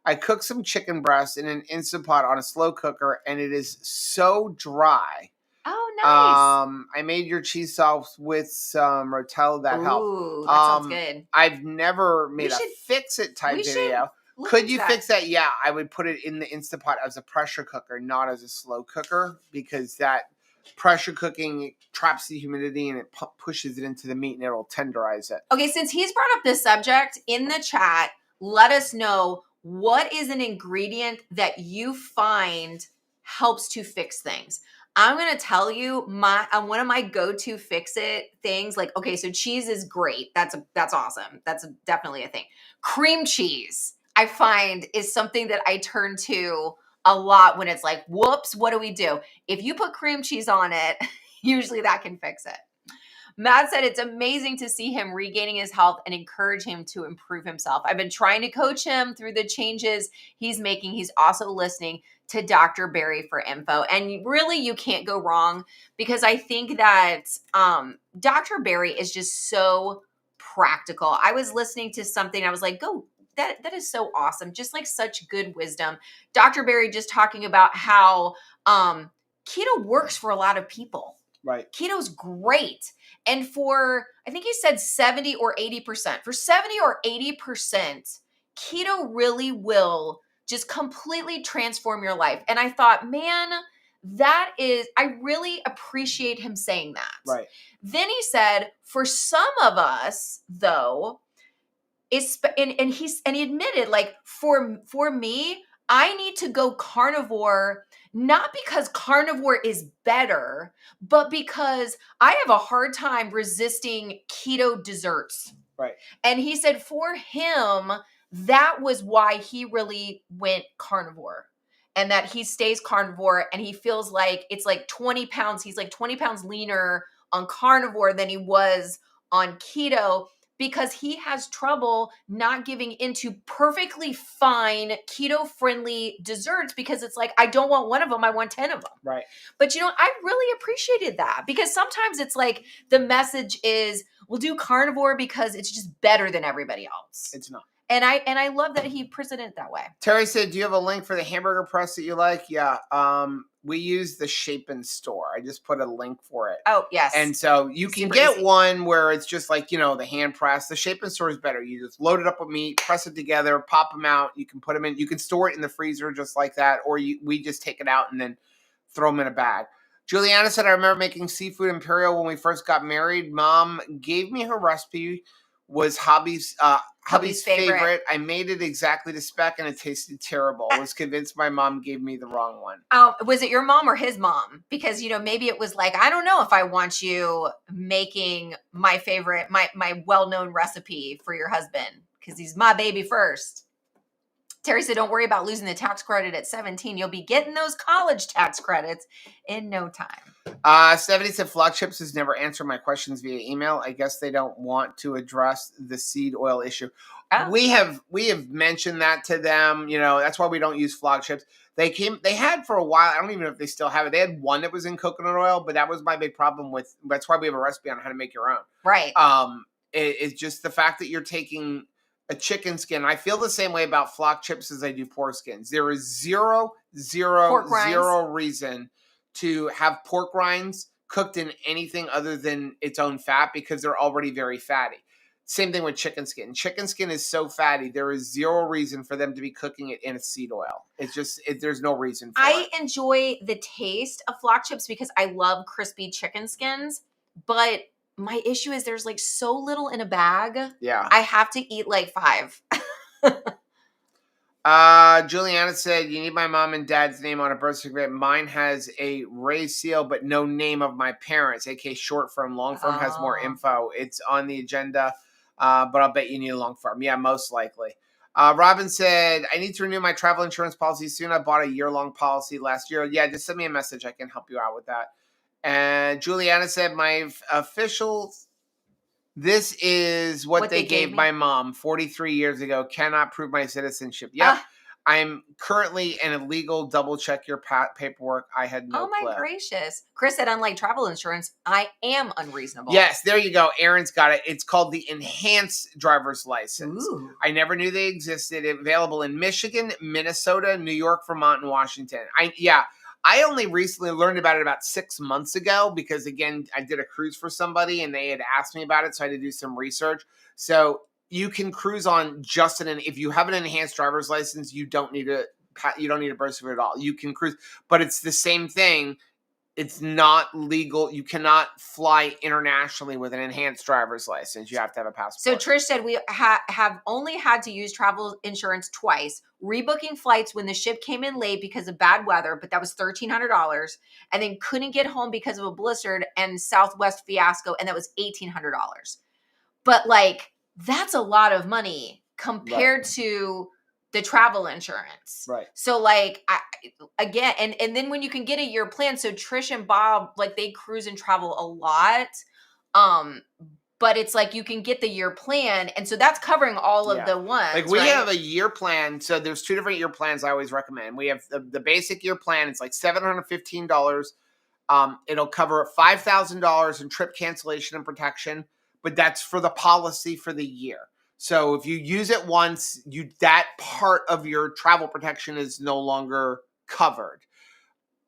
I cooked some chicken breast in an Instant Pot on a slow cooker, and it is so dry. Oh, nice. I made your cheese sauce with some Rotella that helped. Ooh, that sounds good. I've never made a should- fix-it type we should video. look Could into you that. fix that? Yeah, I would put it in the Instant Pot as a pressure cooker, not as a slow cooker, because that pressure cooking traps the humidity and it pushes it into the meat and it'll tenderize it. Okay, since he's brought up this subject in the chat, let us know what is an ingredient that you find helps to fix things. I'm going to tell you one of my go-to fix it things. Like, okay, so cheese is great. That's awesome. That's definitely a thing. Cream cheese, I find, is something that I turn to a lot when it's like, whoops, what do we do? If you put cream cheese on it, usually that can fix it. Matt said it's amazing to see him regaining his health and encourage him to improve himself. I've been trying to coach him through the changes he's making. He's also listening to Dr. Barry for info. And really, you can't go wrong, because I think that Dr. Barry is just so practical. I was listening to something. I was like, that is so awesome. Just like such good wisdom. Dr. Barry just talking about how keto works for a lot of people. Right. Keto's great. And for, I think he said 70 or 80%. For 70 or 80%, keto really will just completely transform your life. And I thought, man, I really appreciate him saying that. Right. Then he said, for some of us, though, and he admitted, like, for me, I need to go carnivore, not because carnivore is better, but because I have a hard time resisting keto desserts. Right. And he said for him, that was why he really went carnivore, and that he stays carnivore, and he feels like it's like 20 pounds. He's like 20 pounds leaner on carnivore than he was on keto, because he has trouble not giving into perfectly fine keto-friendly desserts, because it's like, I don't want one of them, I want 10 of them. Right. But I really appreciated that, because sometimes it's like the message is, we'll do carnivore because it's just better than everybody else. It's not. And I love that he presented it that way. Terry said, do you have a link for the hamburger press that you like? Yeah. We use the Shapen store. I just put a link for it. Oh, yes. And so you can get one where it's just like, the hand press. The Shapen store is better. You just load it up with meat, press it together, pop them out. You can put them in. You can store it in the freezer just like that. Or we just take it out and then throw them in a bag. Juliana said, I remember making seafood imperial when we first got married. Mom gave me her recipe. Was hubby's favorite. I made it exactly to spec and it tasted terrible. I was convinced my mom gave me the wrong one. Was it your mom or his mom? Because, maybe it was like, I don't know if I want you making my favorite, my well-known recipe for your husband, because he's my baby first. Terry said, don't worry about losing the tax credit at 17. You'll be getting those college tax credits in no time. Stephanie said, Flock Chips has never answered my questions via email. I guess they don't want to address the seed oil issue. Oh. We have mentioned that to them. That's why we don't use Flock Chips. They had for a while. I don't even know if they still have it. They had one that was in coconut oil, but that was my big problem with. That's why we have a recipe on how to make your own. Right. It's just the fact that you're taking a chicken skin. I feel the same way about Flock Chips as I do pork skins. There is zero reason to have pork rinds cooked in anything other than its own fat, because they're already very fatty. Same thing with chicken skin. Chicken skin is so fatty. There is zero reason for them to be cooking it in a seed oil. It's just, there's no reason for it. I enjoy the taste of Flock Chips because I love crispy chicken skins, but my issue is there's like so little in a bag. Yeah. I have to eat like 5. Juliana said, you need my mom and dad's name on a birth certificate. Mine has a raised seal, but no name of my parents, aka short form. Long form has more info. It's on the agenda, but I'll bet you need a long form. Yeah, most likely. Robin said, I need to renew my travel insurance policy soon. I bought a year-long policy last year. Yeah, just send me a message. I can help you out with that. And Juliana said, my official, this is what they gave my mom 43 years ago. Cannot prove my citizenship. Yeah. I'm currently an illegal. Double check your paperwork. I had no Oh my clue. gracious. Chris said, unlike travel insurance, I am unreasonable. Yes, there you go. Aaron's got it. It's called the Enhanced Driver's License. Ooh. I never knew they existed. Available in Michigan, Minnesota, New York, Vermont, and Washington. I only recently learned about it about 6 months ago because, again, I did a cruise for somebody and they had asked me about it, so I had to do some research. So you can cruise on just if you have an enhanced driver's license, you don't need a birth certificate at all. You can cruise, but it's the same thing. It's not legal. You cannot fly internationally with an enhanced driver's license. You have to have a passport. So Trish said we have only had to use travel insurance twice, rebooking flights when the ship came in late because of bad weather, but that was $1,300, and then couldn't get home because of a blizzard and Southwest fiasco, and that was $1,800. But like, that's a lot of money compared to the travel insurance. Right. So like, and then when you can get a year plan, so Trish and Bob, like they cruise and travel a lot. But it's like you can get the year plan, and so that's covering all of the ones. Like we have a year plan. So there's 2 different year plans I always recommend. We have the basic year plan. It's like $715. It'll cover $5,000 in trip cancellation and protection, but that's for the policy for the year. So if you use it once, that part of your travel protection is no longer covered.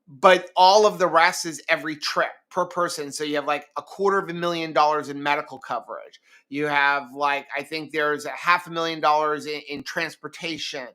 But all of the rest is every trip per person. So you have like $250,000 in medical coverage. You have like, I think there's $500,000 in transportation.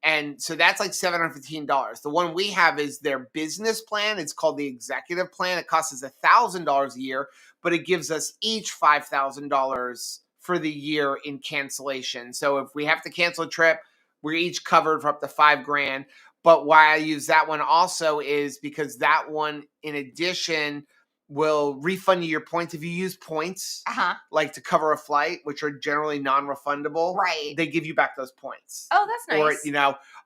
And so that's like $715. The one we have is their business plan. It's called the executive plan. It costs us $1,000 a year, but it gives us each $5,000 for the year in cancellation. So if we have to cancel a trip, we're each covered for up to $5,000. But why I use that one also is because that one, in addition, will refund you your points. If you use points, like to cover a flight, which are generally non-refundable, right? They give you back those points. Oh, that's nice.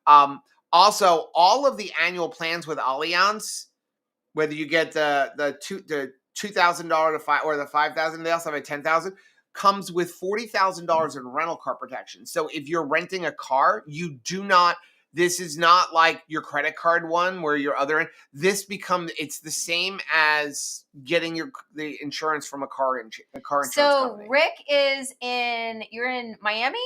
Or, also all of the annual plans with Allianz, whether you get the $2,000 or the $5,000, they also have a $10,000, comes with $40,000 in rental car protection. So if you're renting a car, this is not like your credit card one where your other end. It's the same as getting the insurance from a car insurance company. So Rick you're in Miami?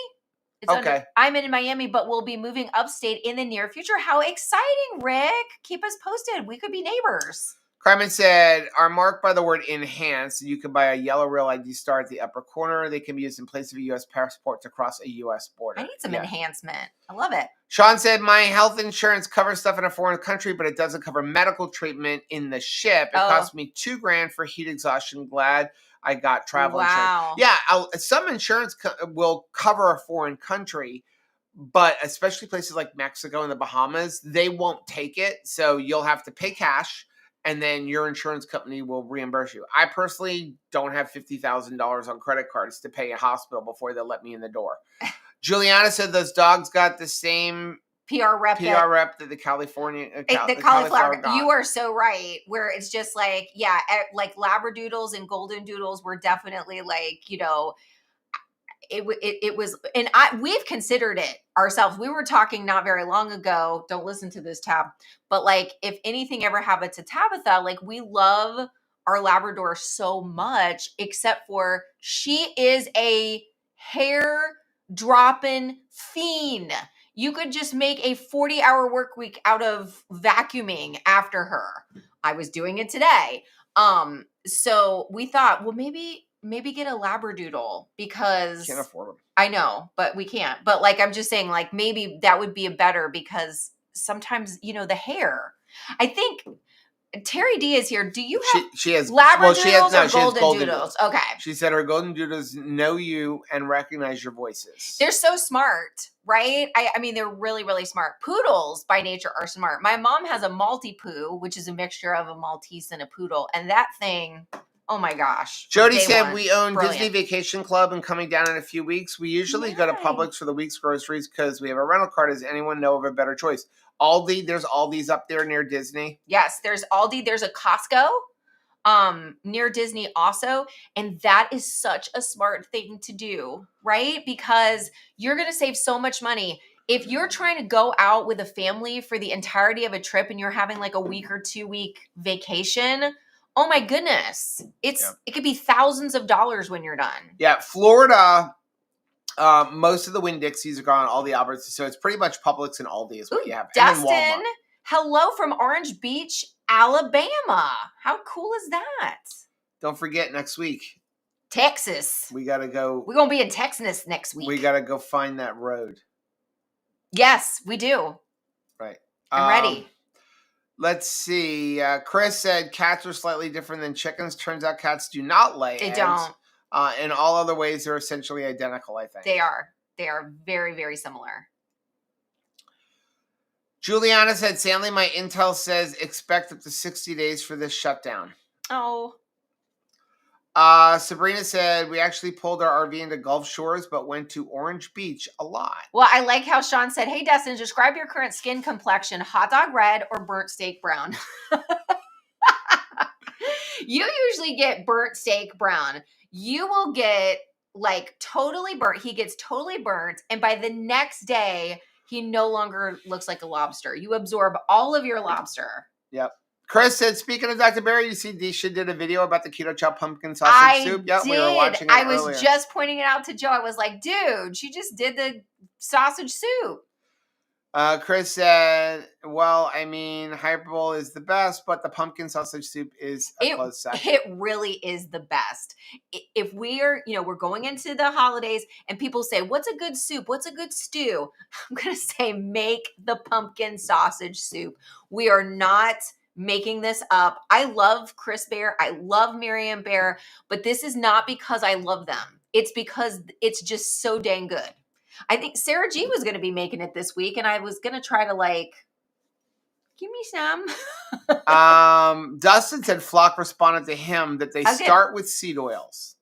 Okay. I'm in Miami, but we'll be moving upstate in the near future. How exciting, Rick. Keep us posted. We could be neighbors. Carmen said, are marked by the word enhanced. You can buy a yellow Real ID star at the upper corner. They can be used in place of a U.S. passport to cross a U.S. border. I need some enhancement. I love it. Sean said, my health insurance covers stuff in a foreign country, but it doesn't cover medical treatment in the ship. It cost me $2,000 for heat exhaustion. Glad I got travel insurance. Yeah, some insurance will cover a foreign country, but especially places like Mexico and the Bahamas, they won't take it. So you'll have to pay cash, and then your insurance company will reimburse you. I personally don't have $50,000 on credit cards to pay a hospital before they'll let me in the door. Juliana said those dogs got the same PR rep that the California the cauliflower got. You are so right. Where it's just like, like Labradoodles and Golden Doodles were definitely like, it was, and we've considered it ourselves. We were talking not very long ago. Don't listen to this, Tab. But like, if anything ever happened to Tabitha, like we love our Labrador so much, except for she is a hair dropping fiend. You could just make a 40-hour work week out of vacuuming after her. I was doing it today. So we thought, well, maybe get a Labradoodle because can't afford them. I know, but we can't. But like, I'm just saying, like, maybe that would be a better, because sometimes, the hair. I think Terry D is here. Do you have she has Labradoodles or Golden Doodles? Okay. She said her Golden Doodles know you and recognize your voices. They're so smart, right? I mean, they're really, really smart. Poodles by nature are smart. My mom has a Maltipoo, which is a mixture of a Maltese and a poodle. And that thing, oh my gosh. Jody said we own Disney Vacation Club and coming down in a few weeks. We usually go to Publix for the week's groceries because we have a rental car. Does anyone know of a better choice? Aldi, there's Aldi's up there near Disney. Yes, there's Aldi. There's a Costco near Disney also. And that is such a smart thing to do, right? Because you're going to save so much money. If you're trying to go out with a family for the entirety of a trip and you're having like a week or 2 week vacation, oh my goodness. It could be thousands of dollars when you're done. Yeah, Florida, most of the Winn-Dixies are gone, all the Alberts, so it's pretty much Publix and Aldi is what you have. Dustin, and then Walmart. Hello from Orange Beach, Alabama. How cool is that? Don't forget next week. Texas. We got to go. We're going to be in Texas next week. We got to go find that road. Yes, we do. Right. I'm ready. Let's see. Chris said cats are slightly different than chickens. Turns out cats do not lay eggs. They don't. In all other ways, they're essentially identical, I think. They are. They are very, very similar. Juliana said, sadly, my intel says expect up to 60 days for this shutdown. Oh. Sabrina said, we actually pulled our RV into Gulf Shores, but went to Orange Beach a lot. Well, I like how Sean said, hey, Dustin, describe your current skin complexion, hot dog red or burnt steak brown. You usually get burnt steak brown. You will get like totally burnt. He gets totally burnt. And by the next day, he no longer looks like a lobster. You absorb all of your lobster. Yep. Chris said, speaking of Dr. Barry, you see Disha did a video about the keto chopped pumpkin sausage soup. Yep, we were watching it earlier. I was just pointing it out to Joe. I was like, dude, she just did the sausage soup. Chris said, well, I mean, Hyperbole is the best, but the pumpkin sausage soup is a close second. It really is the best. If we're going into the holidays and people say, what's a good soup? What's a good stew? I'm going to say, make the pumpkin sausage soup. We are not making this up. I love Chris Bear. I love Miriam Bear, but this is not because I love them. It's because it's just so dang good. I think Sarah G was going to be making it this week, and I was going to try to give me some. Dustin said Flock responded to him that they start with seed oils,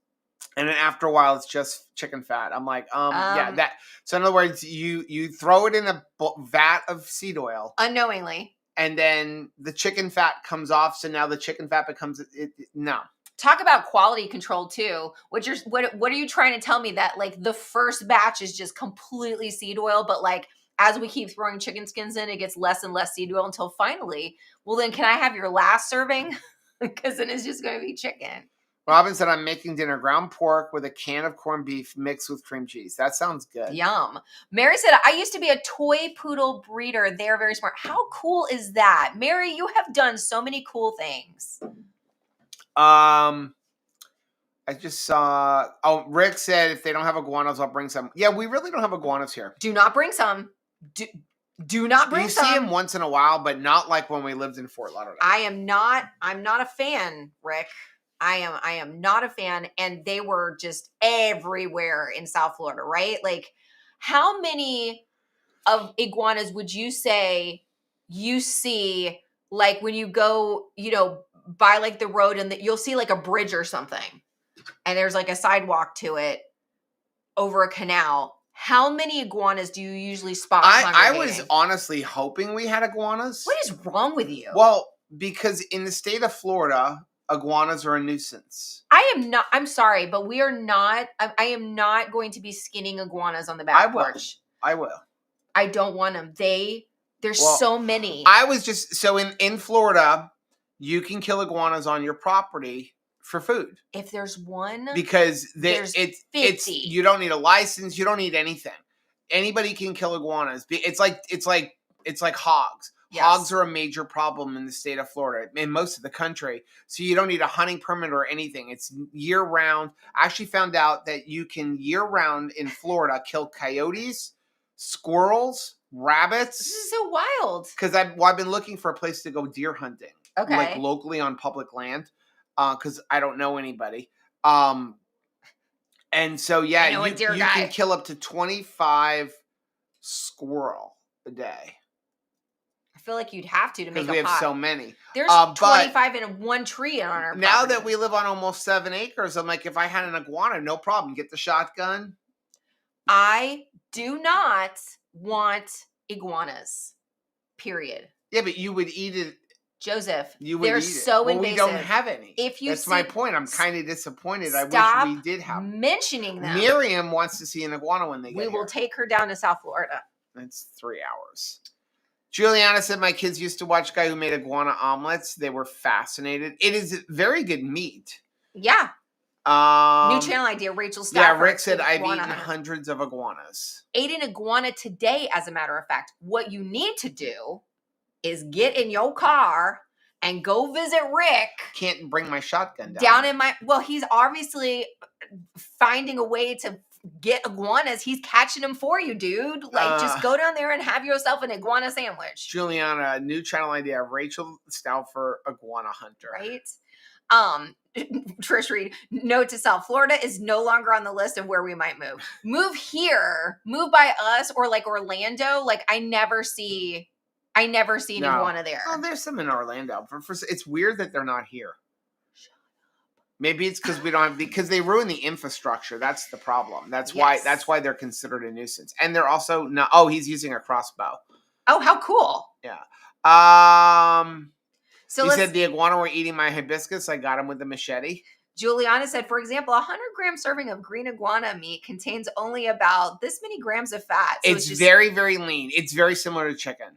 and then after a while it's just chicken fat. I'm like, yeah, that. So in other words, you throw it in a vat of seed oil unknowingly. And then the chicken fat comes off, so now the chicken fat becomes no. Talk about quality control too. What are you trying to tell me that the first batch is just completely seed oil, but as we keep throwing chicken skins in, it gets less and less seed oil until finally, well then can I have your last serving? Because then it's just going to be chicken. Robin said, I'm making dinner ground pork with a can of corned beef mixed with cream cheese. That sounds good. Yum. Mary said, I used to be a toy poodle breeder. They're very smart. How cool is that? Mary, you have done so many cool things. I just saw, Rick said, if they don't have iguanas, I'll bring some. Yeah, we really don't have iguanas here. Do not bring some. Do not bring some. You see them once in a while, but not like when we lived in Fort Lauderdale. I'm not a fan, Rick. I am not a fan, and they were just everywhere in South Florida, right? How many of iguanas would you say you see when you go, by the road and you'll see a bridge or something, and there's a sidewalk to it over a canal? How many iguanas do you usually spot? I was honestly hoping we had iguanas. What is wrong with you? Well, because in the state of Florida, iguanas are a nuisance. I'm sorry, but we are not. I am not going to be skinning iguanas on the back porch. I will. I don't want them. There's so many. I was just, so in Florida, you can kill iguanas on your property for food. If there's one. Because there's 50. You don't need a license. You don't need anything. Anybody can kill iguanas. It's like hogs. Yes. Hogs are a major problem in the state of Florida, in most of the country. So you don't need a hunting permit or anything. It's year round. I actually found out that you can year round in Florida kill coyotes, squirrels, rabbits. This is so wild. Because I've been looking for a place to go deer hunting. Okay. Locally on public land. Because I don't know anybody. And so, yeah, you can kill up to 25 squirrel a day. I feel like you'd have to make a pot. Because we have so many. There's 25 in one tree on our property. Now that we live on almost 7 acres, I'm like, if I had an iguana, no problem. Get the shotgun. I do not want iguanas. Period. Yeah, but you would eat it. Joseph, they're so invasive. We don't have any. That's my point. I'm kind of disappointed. I wish we did have mentioning them. Miriam wants to see an iguana when they get here. We will take her down to South Florida. It's 3 hours. Juliana said, my kids used to watch a guy who made iguana omelets. They were fascinated. It is very good meat. Yeah. New channel idea, Rachel Stauffer. Yeah, Rick said, I've eaten hundreds of iguanas. Ate an iguana today, as a matter of fact. What you need to do is get in your car and go visit Rick. Can't bring my shotgun down in my, well, he's obviously finding a way to get iguanas. He's catching them for you, dude. Like, just go down there and have yourself an iguana sandwich. Juliana, new channel idea, Rachel Stauffer, iguana hunter. Right? Trish Reed, note to self, Florida is no longer on the list of where we might move. Move here, move by us, or like Orlando. Like, I never see an iguana there. Oh, there's some in Orlando. It's weird that they're not here. Maybe it's because we don't have, because they ruin the infrastructure. That's the problem. That's why they're considered a nuisance. And they're also not. Oh, he's using a crossbow. Oh, how cool! Yeah. So he said the iguana were eating my hibiscus. I got him with a machete. Juliana said, for example, 100-gram serving of green iguana meat contains only about this many grams of fat. So it's very, very lean. It's very similar to chicken.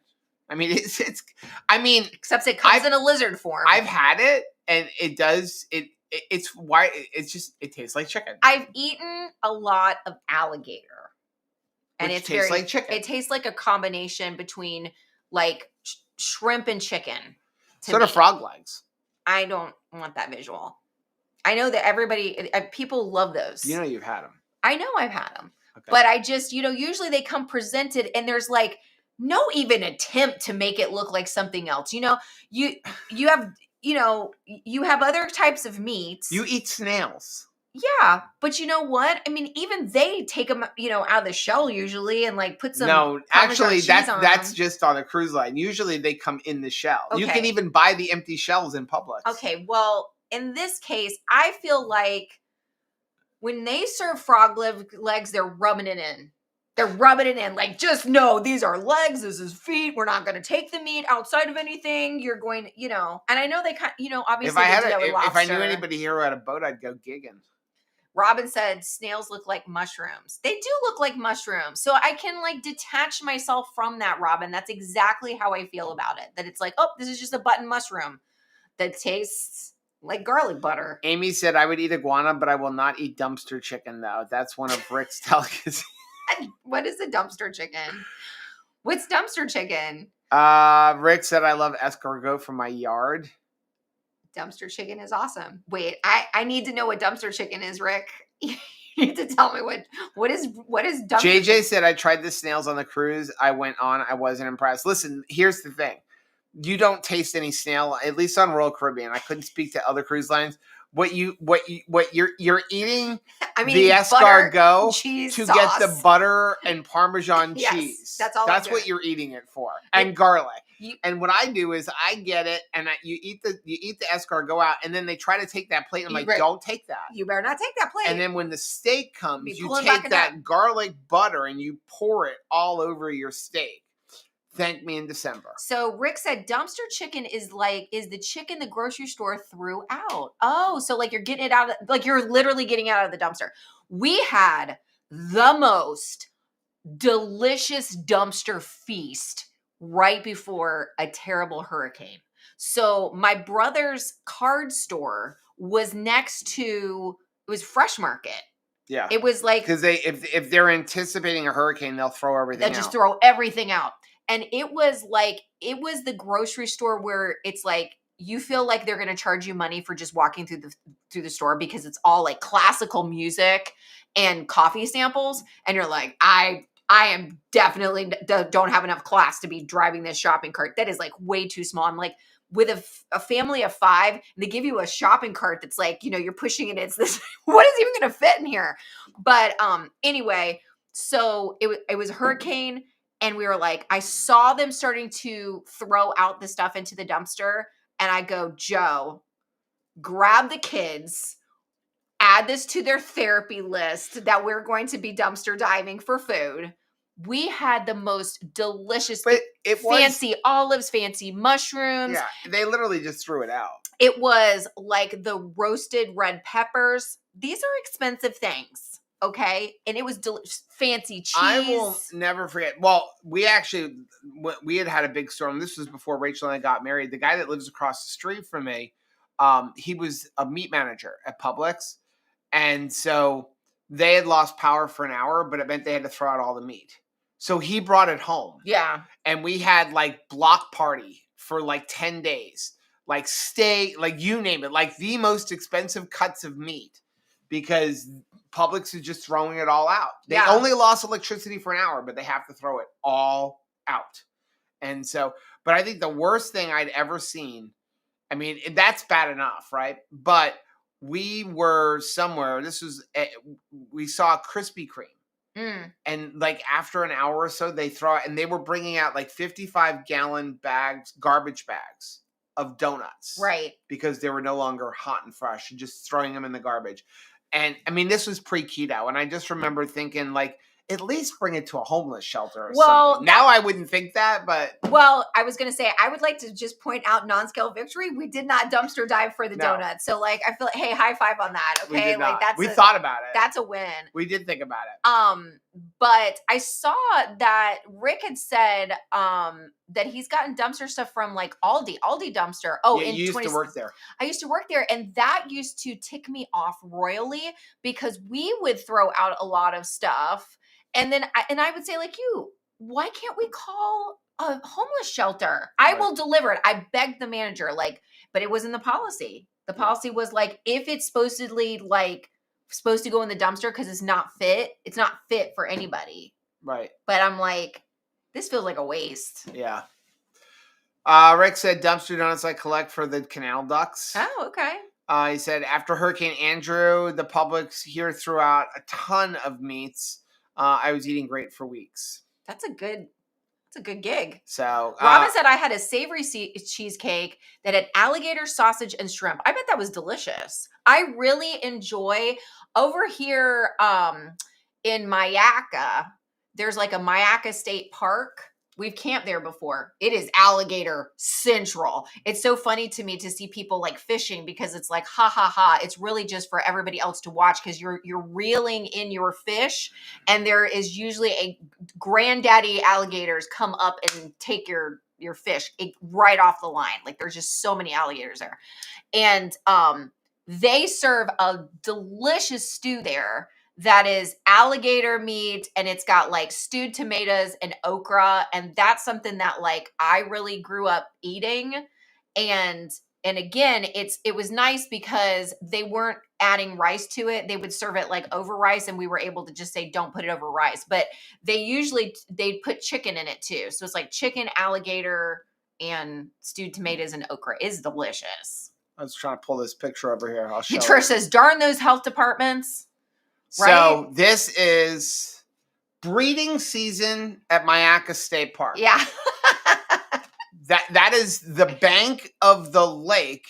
I mean, except it comes in a lizard form. I've had it, and it does it. It's why it tastes like chicken. I've eaten a lot of alligator, and it tastes like chicken. It tastes like a combination between like shrimp and chicken. Sort of frog legs. I don't want that visual. I know that people love those. You know you've had them. I know I've had them, but I just usually they come presented, and there's like no even attempt to make it look like something else. You have. You have other types of meats. You eat snails. Yeah, but you know what? I mean, even they take them, out of the shell usually and like put some. No, actually, that's just on a cruise line. Usually, they come in the shell. Okay. You can even buy the empty shells in Publix. Okay, well, in this case, I feel like when they serve frog legs, they're rubbing it in. They're rubbing it in, like, just know these are legs, this is feet. We're not going to take the meat outside of anything. You're going, and I know they obviously if I knew anybody here who had a boat, I'd go gigging. Robin said snails look like mushrooms. They do look like mushrooms. So I can like detach myself from that, Robin. That's exactly how I feel about it. That it's like, oh, this is just a button mushroom that tastes like garlic butter. Amy said, I would eat iguana, but I will not eat dumpster chicken, though. That's one of Rick's delicacies. What is a dumpster chicken? What's dumpster chicken? Rick said, I love escargot from my yard. Dumpster chicken is awesome. Wait, I need to know what dumpster chicken is, Rick. You need to tell me what is dumpster JJ chicken? said, I tried the snails on the cruise I went on. I wasn't impressed. Listen, here's the thing. You don't taste any snail, at least on Royal Caribbean. I couldn't speak to other cruise lines. What you're eating, the escargot to sauce. get the butter and Parmesan cheese. That's all. That's what you're eating it for, and garlic. And what I do is I get it, and you eat the escargot out, and then they try to take that plate. And I'm like, don't take that. You better not take that plate. And then when the steak comes, you take that garlic butter and you pour it all over your steak. Thank me in December. So Rick said dumpster chicken is the chicken the grocery store threw out. Oh, so like you're getting it out of, like you're literally getting it out of the dumpster. We had the most delicious dumpster feast right before a terrible hurricane. So my brother's card store was next to, it was Fresh Market. Yeah. It was like, because if they're anticipating a hurricane, they'll throw everything out. They'll just throw everything out. And it was the grocery store where it's like, you feel like they're going to charge you money for just walking through the store because it's all like classical music and coffee samples. And you're like, I am definitely don't have enough class to be driving this shopping cart. That is like way too small. I'm like, with a family of 5, they give you a shopping cart that's like, you're pushing it. It's this, what is even going to fit in here? But anyway, so it was a hurricane. And we were like, I saw them starting to throw out the stuff into the dumpster. And I go, Joe, grab the kids, add this to their therapy list that we're going to be dumpster diving for food. We had the most delicious, fancy olives, fancy mushrooms. Yeah, they literally just threw it out. It was like the roasted red peppers. These are expensive things. okay? And it was fancy cheese. I will never forget. Well, we actually, we had a big storm. This was before Rachel and I got married. The guy that lives across the street from me, he was a meat manager at Publix. And so they had lost power for an hour, but it meant they had to throw out all the meat. So he brought it home. Yeah. And we had like block party for like 10 days. Like steak, like you name it, like the most expensive cuts of meat, because Publix is just throwing it all out. They only lost electricity for an hour, but they have to throw it all out. And so, but I think the worst thing I'd ever seen, I mean, that's bad enough, right? But we were somewhere, we saw Krispy Kreme. And like after an hour or so, they throw it, and they were bringing out like 55-gallon bags, garbage bags of donuts. Right. Because they were no longer hot and fresh, and just throwing them in the garbage. And I mean, this was pre-keto. And I just remember thinking, like, at least bring it to a homeless shelter or something. Now I wouldn't think that, but... Well, I was going to say, I would like to just point out non-scale victory. We did not dumpster dive for the donuts. So, like, I feel like, hey, high five on that, okay? We did not. Like, we thought about it. That's a win. We did think about it. But I saw that Rick had said that he's gotten dumpster stuff from, like, Aldi dumpster. Oh, yeah, you used to work there. I used to work there, and that used to tick me off royally, because we would throw out a lot of stuff. And then I would say, like, why can't we call a homeless shelter? I will deliver it. I begged the manager, like, but it was in the policy. The policy was like, if it's supposedly like supposed to go in the dumpster because it's not fit for anybody. Right. But I'm like, this feels like a waste. Yeah. Rick said dumpster donuts I collect for the canal ducks. Oh, okay. He said after Hurricane Andrew, the Publix here threw out a ton of meats. I was eating great for weeks. That's a good gig. So Robin said I had a savory cheesecake that had alligator sausage and shrimp. I bet that was delicious. I really enjoy over here in Mayaca. There's like a Mayaca State Park. We've camped there before. It is alligator central. It's so funny to me to see people like fishing, because it's like, ha ha ha. It's really just for everybody else to watch, because you're reeling in your fish, and there is usually a granddaddy alligators come up and take your fish right off the line. Like, there's just so many alligators there. And they serve a delicious stew there that is alligator meat, and it's got like stewed tomatoes and okra. And that's something that like I really grew up eating. And again, it was nice because they weren't adding rice to it. They would serve it like over rice, and we were able to just say, don't put it over rice. But they'd put chicken in it too. So it's like chicken, alligator, and stewed tomatoes and okra. Is delicious. I was trying to pull this picture over here. I'll show Trish says, darn those health departments. Right? So this is breeding season at Mayaca State Park. Yeah. that is the bank of the lake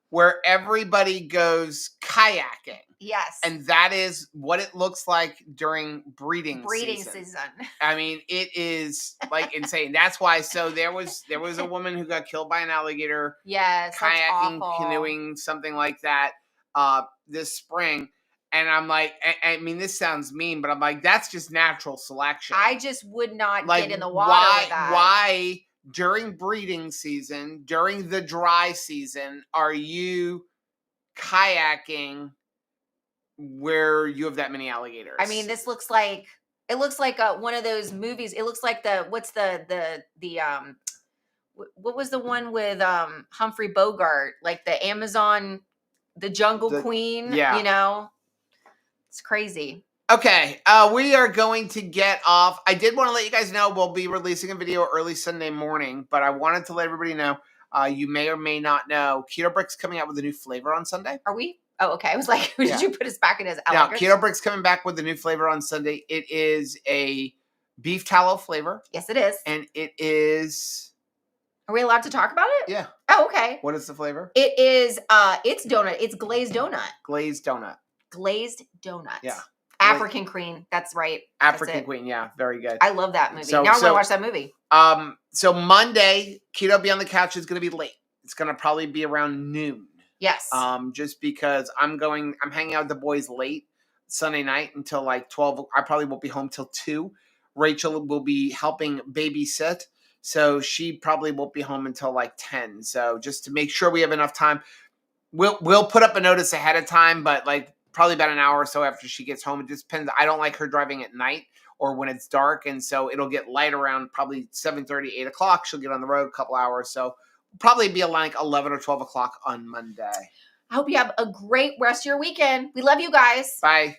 where everybody goes kayaking. Yes. And that is what it looks like during breeding season. I mean, it is like insane. That's why. So there was a woman who got killed by an alligator. Yes. Kayaking, canoeing, something like that, this spring. And I'm like, I mean, this sounds mean, but I'm like, that's just natural selection. I just would not like, get in the water with that. Why, during breeding season, during the dry season, are you kayaking where you have that many alligators? I mean, it looks like one of those movies. It looks like what was the one with Humphrey Bogart, like the Amazon, the Jungle Queen, yeah. You know? It's crazy. Okay, we are going to get off. I did want to let you guys know we'll be releasing a video early Sunday morning, but I wanted to let everybody know, you may or may not know, Keto Brick's coming out with a new flavor on Sunday. Are we? Oh, okay. I was like, did you put us back in as alligators? Now, Keto Brick's coming back with a new flavor on Sunday. It is a beef tallow flavor. Yes, it is. And it is... Are we allowed to talk about it? Yeah. Oh, okay. What is the flavor? It is, it's donut. It's glazed donut. Glazed donut. Glazed donut. Yeah. African Queen. That's right. African Queen. Yeah. Very good. I love that movie. Now I'm going to watch that movie. So Monday, Keto Be on the Couch is going to be late. It's going to probably be around noon. Yes. Just because I'm hanging out with the boys late. Sunday night until like 12. I probably won't be home till 2. Rachel will be helping babysit, so she probably won't be home until like 10. So just to make sure we have enough time, we'll put up a notice ahead of time, but like probably about an hour or so after she gets home. It just depends. I don't like her driving at night or when it's dark, and so it'll get light around probably 7:30, 8 o'clock. She'll get on the road a couple hours, so probably be like 11 or 12 o'clock on Monday. I hope you have a great rest of your weekend. We love you guys. Bye.